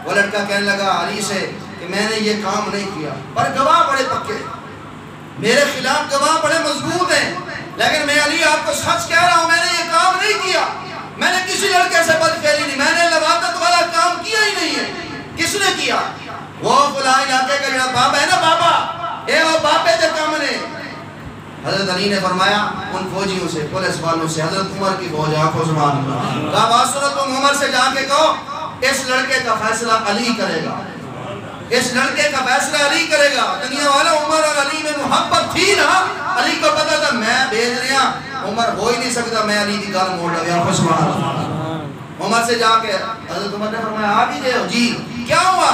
A: وہ لڑکا کہنے لگا علی سے کہ میں نے یہ کام نہیں کیا، پر گواہ بڑے پکے، میرے خلاف گواہ بڑے مضبوط ہیں، لیکن میں علی آپ کو سچ کہہ رہا ہوں، میں نے یہ کام نہیں کیا، میں نے کسی لڑکے سے بدفعلی نہیں، میں نے لواطت والا کام کیا ہی نہیں ہے۔ کس نے کیا؟ وہ فلاں علاقے کا جو بابا ہے نا، بابا اے وہ بابے دے کام نے۔ حضرت علی نے فرمایا ان فوجیوں سے، پولیس والوں سے، حضرت عمر کی فوج آنکھوں سبحان اللہ، کہا بات سنو، تم عمر سے جا کے کہو اس لڑکے کا فیصلہ علی کرے گا، اس لڑکے کا فیصلہ علی کرے گا۔ دنیا والا عمر اور علی میں محبت تھی نا، علی کو پتا تھا میں بھیج رہا، عمر ہو ہی نہیں سکتا میں علی کی گل موڑ لگا، سبحان اللہ۔ عمر سے جا کے حضرت عمر نے فرمایا آپ ہی گئے ہو؟ جی کیا ہوا؟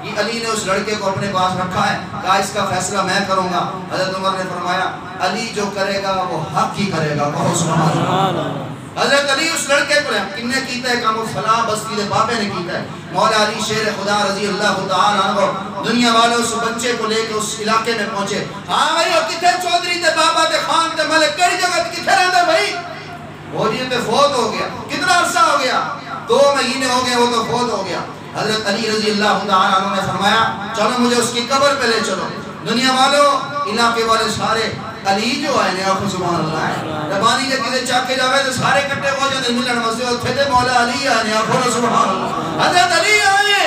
A: یہ علی نے اس لڑکے کو اپنے پاس رکھا ہے، کہا اس کا فیصلہ میں کروں گا۔ حضرت عمر نے فرمایا علی جو کرے گا وہ حق ہی کرے گا، کہو سبحان اللہ۔ حضرت علی اس لڑکے کو کن نے کیتا ہے؟ کام فلاں بستی دے بابے نے کیتا ہے۔ مولا علی شیر خدا رضی اللہ تعالی عنہ دنیا والے اس بچے کو لے کے اس علاقے میں پہنچے۔ ہاں بھائی وہ کتنے چودھری تے بابا تے خان تے ملک کئی جگہ کتنے رہندا بھائی؟ وہ جی تے فوت ہو گیا، کتنا عرصہ ہو گیا؟ 2 مہینے ہو گئے، وہ تو فوت ہو گیا۔ حضرت علی رضی اللہ تعالی عنہ نے فرمایا چلو مجھے اس کی قبر پہ لے چلو۔ دنیا والوں علاقے والے سارے علی جو آئے نے آخو سبحان اللہ ہے، ربانی جب کسی چاکے جاوے تو سارے کٹے ہو جاتے ملن مسجد اتھے تے مولا علی آئے نے آخو سبحان اللہ، حضرت علی آئے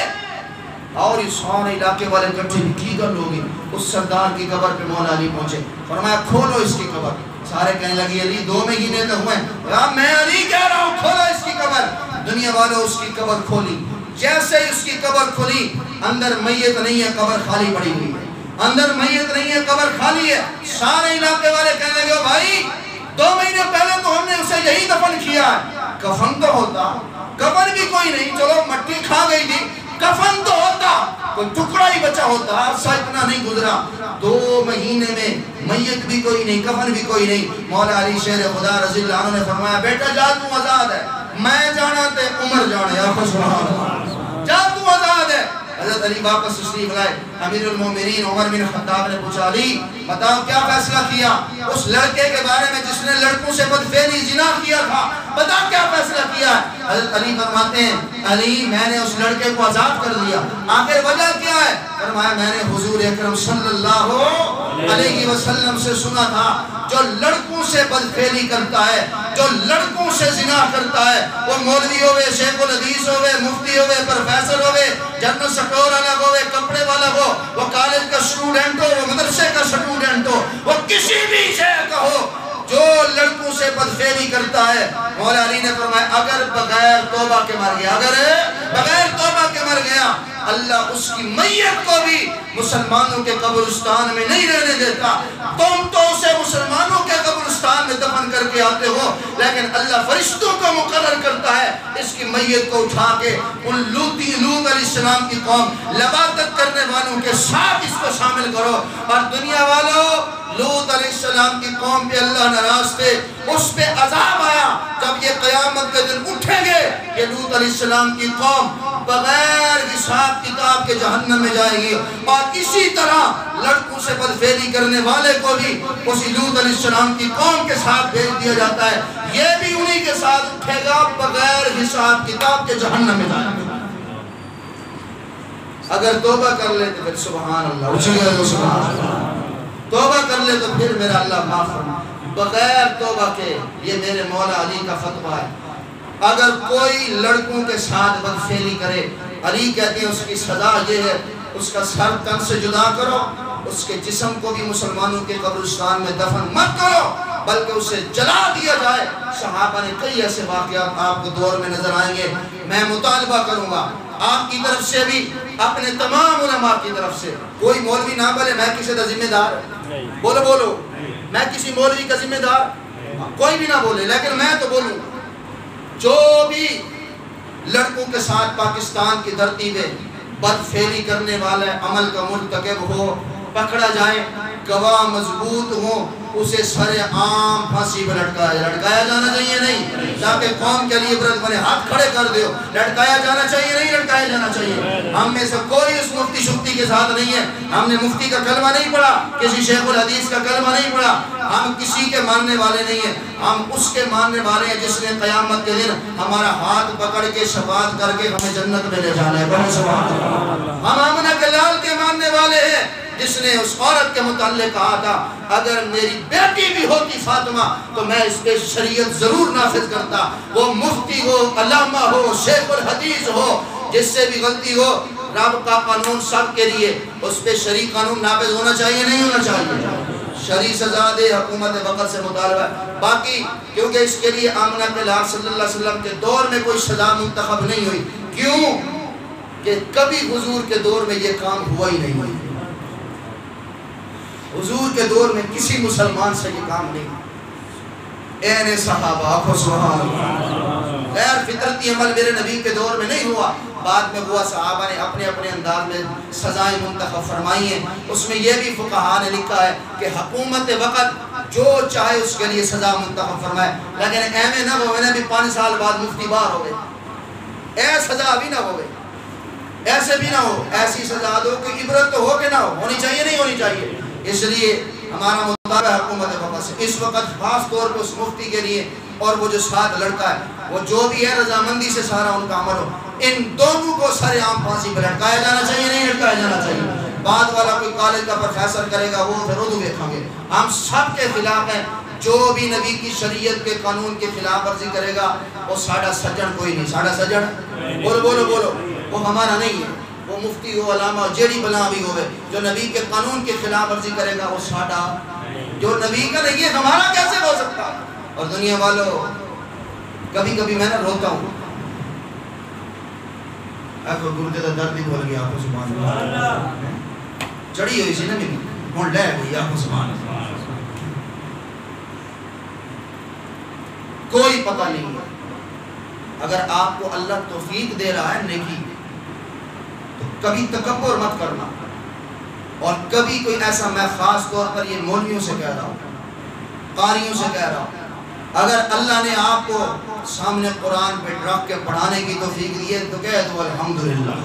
A: اور اس سارے علاقے والے کٹھے کی گل ہوگی۔ اس سردار کی قبر پہ مولا علی پہنچے، فرمایا کھولو اس کی قبر۔ سارے کہنے لگی علی 2 مہینے تو ہوئے، میں علی کہہ رہا ہوں کھولو اس کی قبر۔ دنیا والوں اس کی قبر کھولی، جیسے اس کی قبر کھلی اندر میت نہیں ہے، قبر خالی پڑی ہوئی ہے، اندر میت نہیں ہے، قبر خالی ہے۔ سارے علاقے والے کہنے لگے بھائی 2 مہینے پہلے تو ہم نے اسے یہی دفن کیا ہے، کفن تو ہوتا، کفن بھی کوئی نہیں، چلو مٹی کھا گئی تھی، کفن تو ہوتا، کوئی ٹکڑا ہی بچا ہوتا، عرصہ اتنا نہیں گزرا، 2 مہینے میں میت بھی کوئی نہیں، کفن بھی کوئی نہیں۔ مولا علی شیر خدا رضی اللہ عنہ نے فرمایا بیٹا جا تو آزاد ہے، میں جانا تے عمر جانے، آخو سبحان اللہ، جا تو آزاد ہے۔ حضرت علی واپس تشریف لائے، امیر المومنین عمر بن خطاب نے پوچھا علی بتاؤ کیا فیصلہ کیا اس لڑکے کے بارے میں جس نے لڑکوں سے بدفعلی زنا کیا تھا، بتا کیا فیصلہ کیا؟ حضرت علی فرماتے ہیں علی میں نے اس لڑکے کو آزاد کر دیا، آخر وجہ کیا ہے؟ فرمایا میں نے حضور اکرم صلی اللہ علیہ وسلم سے سنا تھا جو لڑکوں سے بدفعلی کرتا ہے، جو لڑکوں سے زنا کرتا ہے، وہ مولوی ہوئے، شیخ الحدیث ہوئے، مفتی ہوئے، پروفیسر ہوئے، جنرل سٹور والا ہوئے، کپڑے والا ہو، وہ کالج کا اسٹوڈنٹ ہو، وہ مدرسے کا اسٹوڈنٹ ہو، وہ کسی بھی شے کا ہو، جو لڑکوں سے بدفعلی کرتا ہے، مولا علی نے فرمایا اگر بغیر توبہ کے مر گیا، اگر بغیر توبہ کے مر گیا، اللہ اس کی میت کو بھی مسلمانوں کے قبرستان میں نہیں رہنے دیتا۔ تم تو اسے مسلمانوں کے قبرستان میں دفن کر کے آتے ہو، لیکن اللہ فرشتوں کو مقرر کرتا ہے اس کی میت کو اٹھا کے ان لوط علیہ السلام کی قوم لواطت کرنے والوں کے ساتھ اس کو شامل کرو. اور دنیا والوں لوط علیہ السلام کی قوم پہ اللہ ناراض تھے, اس پہ عذاب آیا. جب یہ قیامت کے دن اٹھیں گے کہ لوط علیہ السلام کی قوم بغیر حساب کتاب کے جہنم میں جائے گی, اور اسی طرح لڑکوں سے بدفعلی کرنے والے کو بھی اسی لوط علیہ السلام کی قوم کے ساتھ بھیج دیا جاتا ہے, یہ بھی انہی کے ساتھ اٹھے گا بغیر حساب کتاب کے جہنم میں جائے گا. اگر توبہ کر لے تو پھر سبحان اللہ, سبحان اللہ, توبہ کر لے تو پھر میرا اللہ معاف فرما. بغیر توبہ کے یہ میرے مولا علی کا فتویٰ ہے, اگر کوئی لڑکوں کے ساتھ بدفعلی کرے, علی کہتے ہیں اس کی سزا یہ ہے اس کا سر تن سے جدا کرو, اس کے جسم کو بھی مسلمانوں کے قبرستان میں دفن مت کرو بلکہ اسے جلا دیا جائے. صحابہ نے کئی ایسے واقعات آپ کو دور میں نظر آئیں گے. میں مطالبہ کروں گا آپ کی طرف سے بھی, اپنے تمام علماء کی طرف سے, کوئی مولوی نہ بولے میں کسی کا ذمہ دار, بولو میں کسی مولوی کا ذمہ دار, کوئی بھی نہ بولے, لیکن میں تو بولوں جو بھی لڑکوں کے ساتھ پاکستان کی دھرتی پہ بدفعلی کرنے والا عمل کا مرتکب ہو, پکڑا جائے, گواہ مضبوط ہوں, اسے سر عام پھانسی پہ لٹکایا جانا چاہیے نہیں تاکہ قوم کے لیے عبرت بنے. ہاتھ کھڑے کر دیو, لٹکایا جانا چاہیے نہیں لٹکایا جانا چاہیے. ہم میں سے کوئی اس مفتی شفتی کے ساتھ نہیں ہے, ہم نے مفتی کا کلمہ نہیں پڑھا, کسی شیخ الحدیث کا کلمہ نہیں پڑھا, ہم کسی کے ماننے والے نہیں ہیں, ہم اس کے ماننے والے ہیں جس نے قیامت کے دن ہمارا ہاتھ پکڑ کے شفاعت کر کے ہمیں جنت میں لے جانا ہے. ہم آمنہ کے لال کے ماننے والے ہیں جس نے اس عورت کے متعلق کہا تھا اگر میری بیٹی بھی ہوتی فاطمہ تو میں اس پہ شریعت ضرور نافذ کرتا. وہ مفتی ہو, علامہ ہو, شیخ الحدیث ہو, جس سے بھی غلطی ہو, رب کا قانون سب کے لیے, اس پہ شرعی قانون نافذ ہونا چاہیے نہیں ہونا چاہیے. شرعی سزا دے, حکومت وقت سے مطالبہ ہے. باقی کیونکہ اس کے لیے آمنہ کے لال صلی اللہ علیہ وسلم کے دور میں کوئی سزا منتخب نہیں ہوئی, کیوں کہ کبھی حضور کے دور میں یہ کام ہوا ہی نہیں ہوئی. حضور کے دور میں کسی مسلمان سے یہ کام نہیں. اے صحابہ آخو سبحان اللہ, غیر فطرتی عمل میرے نبی کے دور میں نہیں ہوا, بعد میں ہوا. صحابہ نے اپنے اپنے انداز میں سزائیں منتخب فرمائی ہیں. اس میں یہ بھی فقہاء نے لکھا ہے کہ حکومت وقت جو چاہے اس کے لیے سزا منتخب فرمائے, لیکن ایویں نہ ہو بھی 5 سال بعد مفتی باہر ہو گئے, اے سزا بھی نہ ہو گئے, ایسے بھی نہ ہو. ایسی سزا دو کہ عبرت تو ہو کہ نہ ہو, ہونی چاہیے نہیں ہونی چاہیے. اس لیے ہمارا مطالبہ حکومت وقت سے اس وقت خاص طور پہ اس مفتی کے لیے اور وہ جو ساتھ لڑکا ہے وہ جو بھی ہے رضامندی سے سارا ان کا عمل ہو, ان دونوں کو سر عام پھانسی پہ لٹکایا جانا چاہیے نہیں لٹکایا جانا چاہیے. بعد والا کوئی کالج کا پروفیسر کرے گا وہ پھر اردو دیکھیں گے. ہم سب کے خلاف ہیں, جو بھی نبی کی شریعت کے قانون کے خلاف ورزی کرے گا وہ ساڑھا سجن کوئی نہیں. ساڑھا سجن بولو وہ ہمارا نہیں ہے. وہ مفتی ہو, علامہ ہو, جیڑی بلا بھی ہوئے, جو نبی کے قانون کے خلاف ورزی کرے گا وہ ساڑھا, جو نبی کا نہیں ہے ہمارا کیسے ہو سکتا. اور دنیا والوں کبھی کبھی میں نہ روتا ہوں, آپ کو گردے کا درد بھی بھول گیا, آپ کو سبحان اللہ چڑی ہوئی سی نا میری ہون لے گئی, آپ کو سبحان اللہ کوئی پتہ نہیں ہے. اگر آپ کو اللہ توفیق دے رہا ہے نیکی تو کبھی تکبر مت کرنا. اور کبھی کوئی ایسا, میں خاص طور پر یہ مولویوں سے کہہ رہا ہوں, قاریوں سے کہہ رہا ہوں, اگر اللہ نے آپ کو سامنے قرآن پہ رکھ کے پڑھانے کی توفیق دی ہے تو کہہ دو الحمدللہ.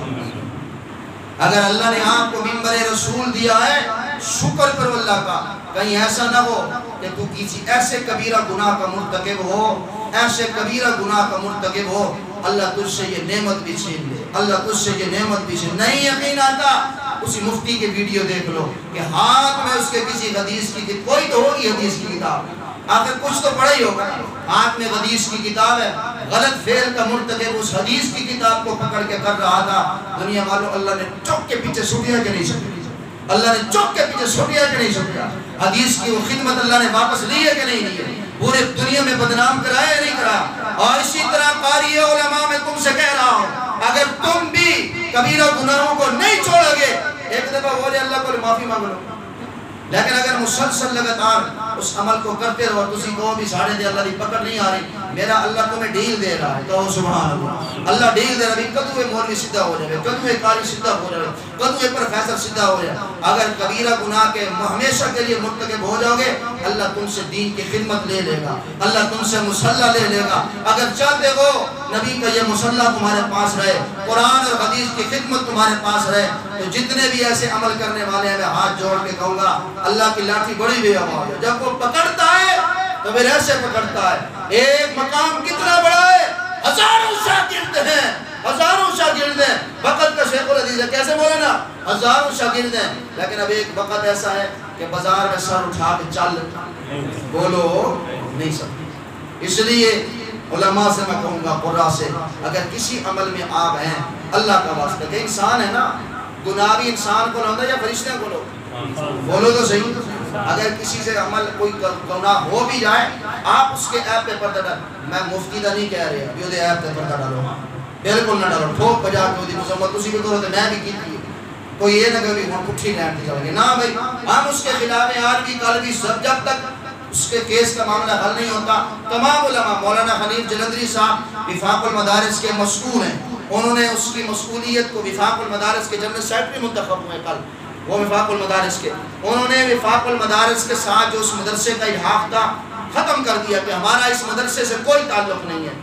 A: اگر اللہ نے آپ کو منبر رسول دیا ہے شکر کرو اللہ کا. کہیں ایسا نہ ہو کہ تو کسی ایسے کبیرہ گناہ کا مرتکب ہو, ایسے کبیرہ گناہ کا مرتکب ہو, اللہ تجھ سے یہ نعمت بھی چھین لے, اللہ تجھ سے یہ نعمت بھی چھین. نہیں یقین آتا اسی مفتی کے ویڈیو دیکھ لو کہ ہاتھ میں اس کے کسی حدیث کی, کوئی تو ہوگی حدیث کی کتاب, آخر کچھ تو پڑھا ہی ہوگا, ہاتھ میں حدیث کی کتاب ہے, غلط فعل کا مرتکب اس حدیث کی کتاب کو پکڑ کے کر رہا تھا. دنیا والوں اللہ نے چوک کے پیچھے چھٹیا کہ نہیں چھٹیا, اللہ نے چوک کے پیچھے چھٹیا کہ نہیں چھٹیا, حدیث کی وہ خدمت اللہ نے واپس لی ہے کہ نہیں لی ہے, پورے دنیا میں بدنام کرایا یا نہیں کرایا. اور اسی طرح قاری علماء میں تم سے کہہ رہا ہوں اگر تم بھی کبیرہ گناہوں کو نہیں چھوڑو گے, ایک دفعہ بولے اللہ کو معافی مانگ لو, لیکن اگر مسلسل لگاتار اس عمل کو کرتے رہو, تسی کو بھی ساڑھے دے اللہ دی پکڑ نہیں آ رہی, میرا اللہ تمہیں ڈیل دے رہا ہے، کہو سبحان اللہ۔ اللہ ڈیل دے رہا ہے، کدوے مولوی سیدھا ہو جائے، کدوے قاری سیدھا ہو جائے، کدوے پروفیسر سیدھا ہو جائے، اگر کبیرہ گناہ کے ہمیشہ کے لیے مرتکب ہو جاؤ گے، اللہ تم سے دین کی خدمت لے لے گا، اللہ تم سے مصلح لے لے گا۔ اگر چاہتے ہو نبی کا یہ مصلح تمہارے پاس رہے، قرآن اور حدیث کی خدمت تمہارے پاس رہے، تو جتنے بھی ایسے عمل کرنے والے ہیں میں ہاتھ جوڑ کے کہوں گا اللہ کی لاٹھی بڑی بے آواز ہے، جب وہ پکڑتا ہے تو پھر ایسے پکڑتا ہے۔ ایک مقام کتنا بڑا ہے، ہزاروں شاگرد ہیں، ہزاروں شاگرد ہیں، وقت کا شیخ الحدیث ہے، کیسے بولے نا، ہزاروں شاگرد ہیں، لیکن اب ایک وقت ایسا ہے کہ بازار میں سر اٹھا کے چل بولو نہیں سکتے۔ اس لیے علماء سے میں کہوں گا، قرآن سے، اگر کسی عمل میں آپ ہیں اللہ کا واسطہ، کہ انسان ہے نا، گناہ بھی انسان کو ہوتا ہے یا فرشتے کو لو، بولو تو صحیح۔ اگر کسی سے عمل کوئی گناہ ہو بھی جائے، آپ اس کے عیب پہ پردہ ڈالو، میں مفتی دا نہیں کہہ رہا بھی وہ عیب پہ پردہ ڈالو، بالکل نہ ڈالو، ٹھوک بجا کے وہ مذمت اسی پہ کرو تو میں بھی کی تھی، کوئی یہ نہ کہ ہم پٹھی لین دی جاؤ گے، نہ بھائی ہم اس کے خلاف ہیں آج بھی کل بھی، سب جب تک اس کے کیس کا معاملہ حل نہیں ہوتا۔ تمام علماء، مولانا حنیف جلندری صاحب وفاق المدارس کے مسئول ہیں، انہوں نے اس کی مسئولیت کو وفاق المدارس کے جنرل سیکرٹری منتخب ہوئے کل، وہ وفاق المدارس کے، انہوں نے وفاق المدارس کے ساتھ جو اس مدرسے کا الحاق تھا ختم کر دیا کہ ہمارا اس مدرسے سے کوئی تعلق نہیں ہے،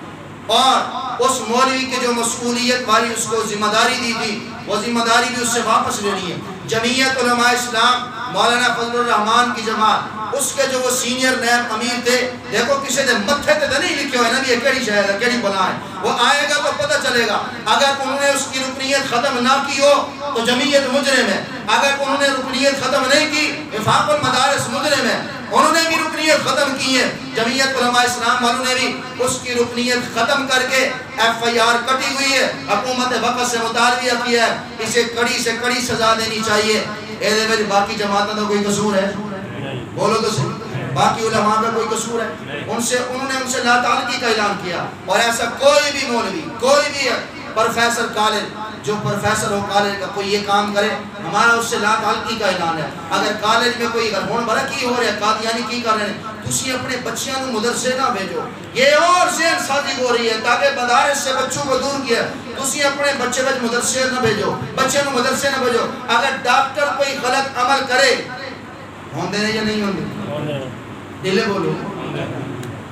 A: اور اس مولوی کے جو مسئولیت والی اس کو ذمہ داری دی تھی وہ ذمہ داری بھی اس سے واپس لینی ہے۔ جمعیت علماء اسلام مولانا فضل الرحمان کی جماعت، اس کے جو وہ سینئر نیب امیر تھے، دیکھو کسی نے متھے تے نہیں لکھے ہوئے نا بھی یہ کیڑی شاید ہے، کیڑی بنا ہے، وہ آئے گا تو پتہ چلے گا۔ اگر انہوں نے اس کی رکنیت ختم نہ کی ہو تو جمعیت مجرم ہے، اگر انہوں نے رکنیت ختم نہیں کی وفاق المدارس مجرم ہے، انہوں نے بھی رکنیت ختم کی ہے، جمعیت علماء اسلام والوں نے بھی اس کی رکنیت ختم کر کے ایف آئی آر کٹی ہوئی ہے، حکومت وقت سے مطالبہ کیا ہے، اسے کڑی سے کڑی سزا دینی چاہیے۔ اے میری باقی جماعتوں کا کوئی قصور ہے؟ بولو تو صحیح، باقی علماء کا کوئی قصور ہے؟ انہوں نے ان سے لا تعلقی کا اعلان کیا، اور ایسا کوئی بھی مولوی، کوئی بھی پروفیسر کالج جو پروفیسر ہو کالج کا کوئی یہ کام کرے، ہمارا اس سے لا تعلقی کا اعلان ہے۔ اگر کالج میں کوئی ہون برا کی ہو رہا ہے، قادیانی کی کر رہے ہیں، تسی اپنے بچیاں نو مدرسے نہ بھیجو، یہ اور ذہن سازی ہو رہی ہے تاکہ مدارس سے بچوں کو دور کیا، تسی اپنے بچے مدرسے نہ بھیجو، بچے نو مدرسے نہ بھیجو۔ اگر ڈاکٹر کوئی غلط عمل کرے، ہوندے نہیں یا نہیں ہوندے؟ دلے بولو،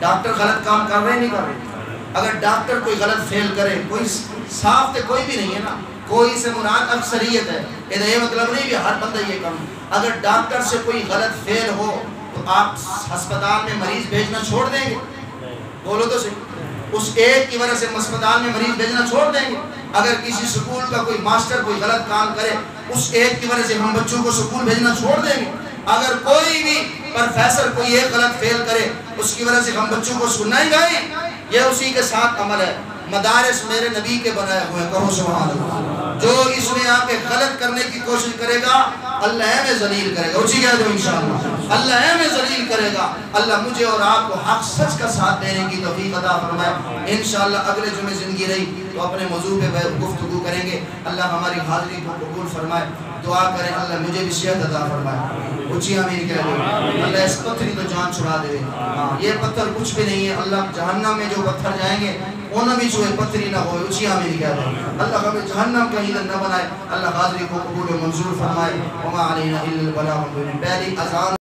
A: ڈاکٹر غلط کام کر رہے نہیں کر رہے؟ اگر ڈاکٹر کوئی غلط فیل کرے، کوئی صاف تے کوئی بھی نہیں ہے نا، کوئی سے مراد اکثریت ہے، یہ مطلب نہیں کہ ہر بندہ یہ کام، اگر ڈاکٹر سے کوئی غلط فیل ہو تو آپ ہسپتال میں مریض بھیجنا چھوڑ دیں گے؟ بولو تو صحیح، اس ایک کی وجہ سے ہسپتال میں مریض بھیجنا چھوڑ دیں گے؟ اگر کسی سکول کا کوئی ماسٹر کوئی غلط کام کرے، اس ایک کی وجہ سے ہم بچوں کو سکول بھیجنا چھوڑ دیں گے؟ اگر کوئی بھی پروفیسر کوئی ایک غلط فیل کرے، اس کی وجہ سے ہم بچوں کو سنائیں گے؟ یہ اسی کے ساتھ عمل ہے۔ مدارس میرے نبی کے بنائے ہوئے، کہو سبحان اللہ۔ جو اس میں آ کے غلط کرنے کی کوشش کرے گا اللہ ہمیں ذلیل کرے گا، اچھی کہہ دو انشاءاللہ، اللہ ہمیں ذلیل کرے گا۔ اللہ مجھے اور آپ کو حق سچ کا ساتھ دینے کی توفیق عطا فرمائے۔ انشاءاللہ اگلے جمعے زندگی رہی تو اپنے موضوع پہ گفتگو کریں گے۔ اللہ ہماری حاضری کو قبول فرمائے، دعا کریں اللہ مجھے بھی صحت عطا فرمائے، اچھی آمین کہہ دو۔ اللہ اس پتھری تو جان چھڑا دے، یہ پتھر کچھ بھی نہیں ہے، اللہ جہنم میں جو پتھر جائیں گے انہوں بھی جو پتھری نہ ہوئے، اچھی آمین کہہ دو۔ اللہ ہمیں جہنم کا ایندھن نہ بنائے، اللہ حاضری کو قبول و منظور فرمائے۔ وما علینا الا البلاغ المبین۔ پہلی اذان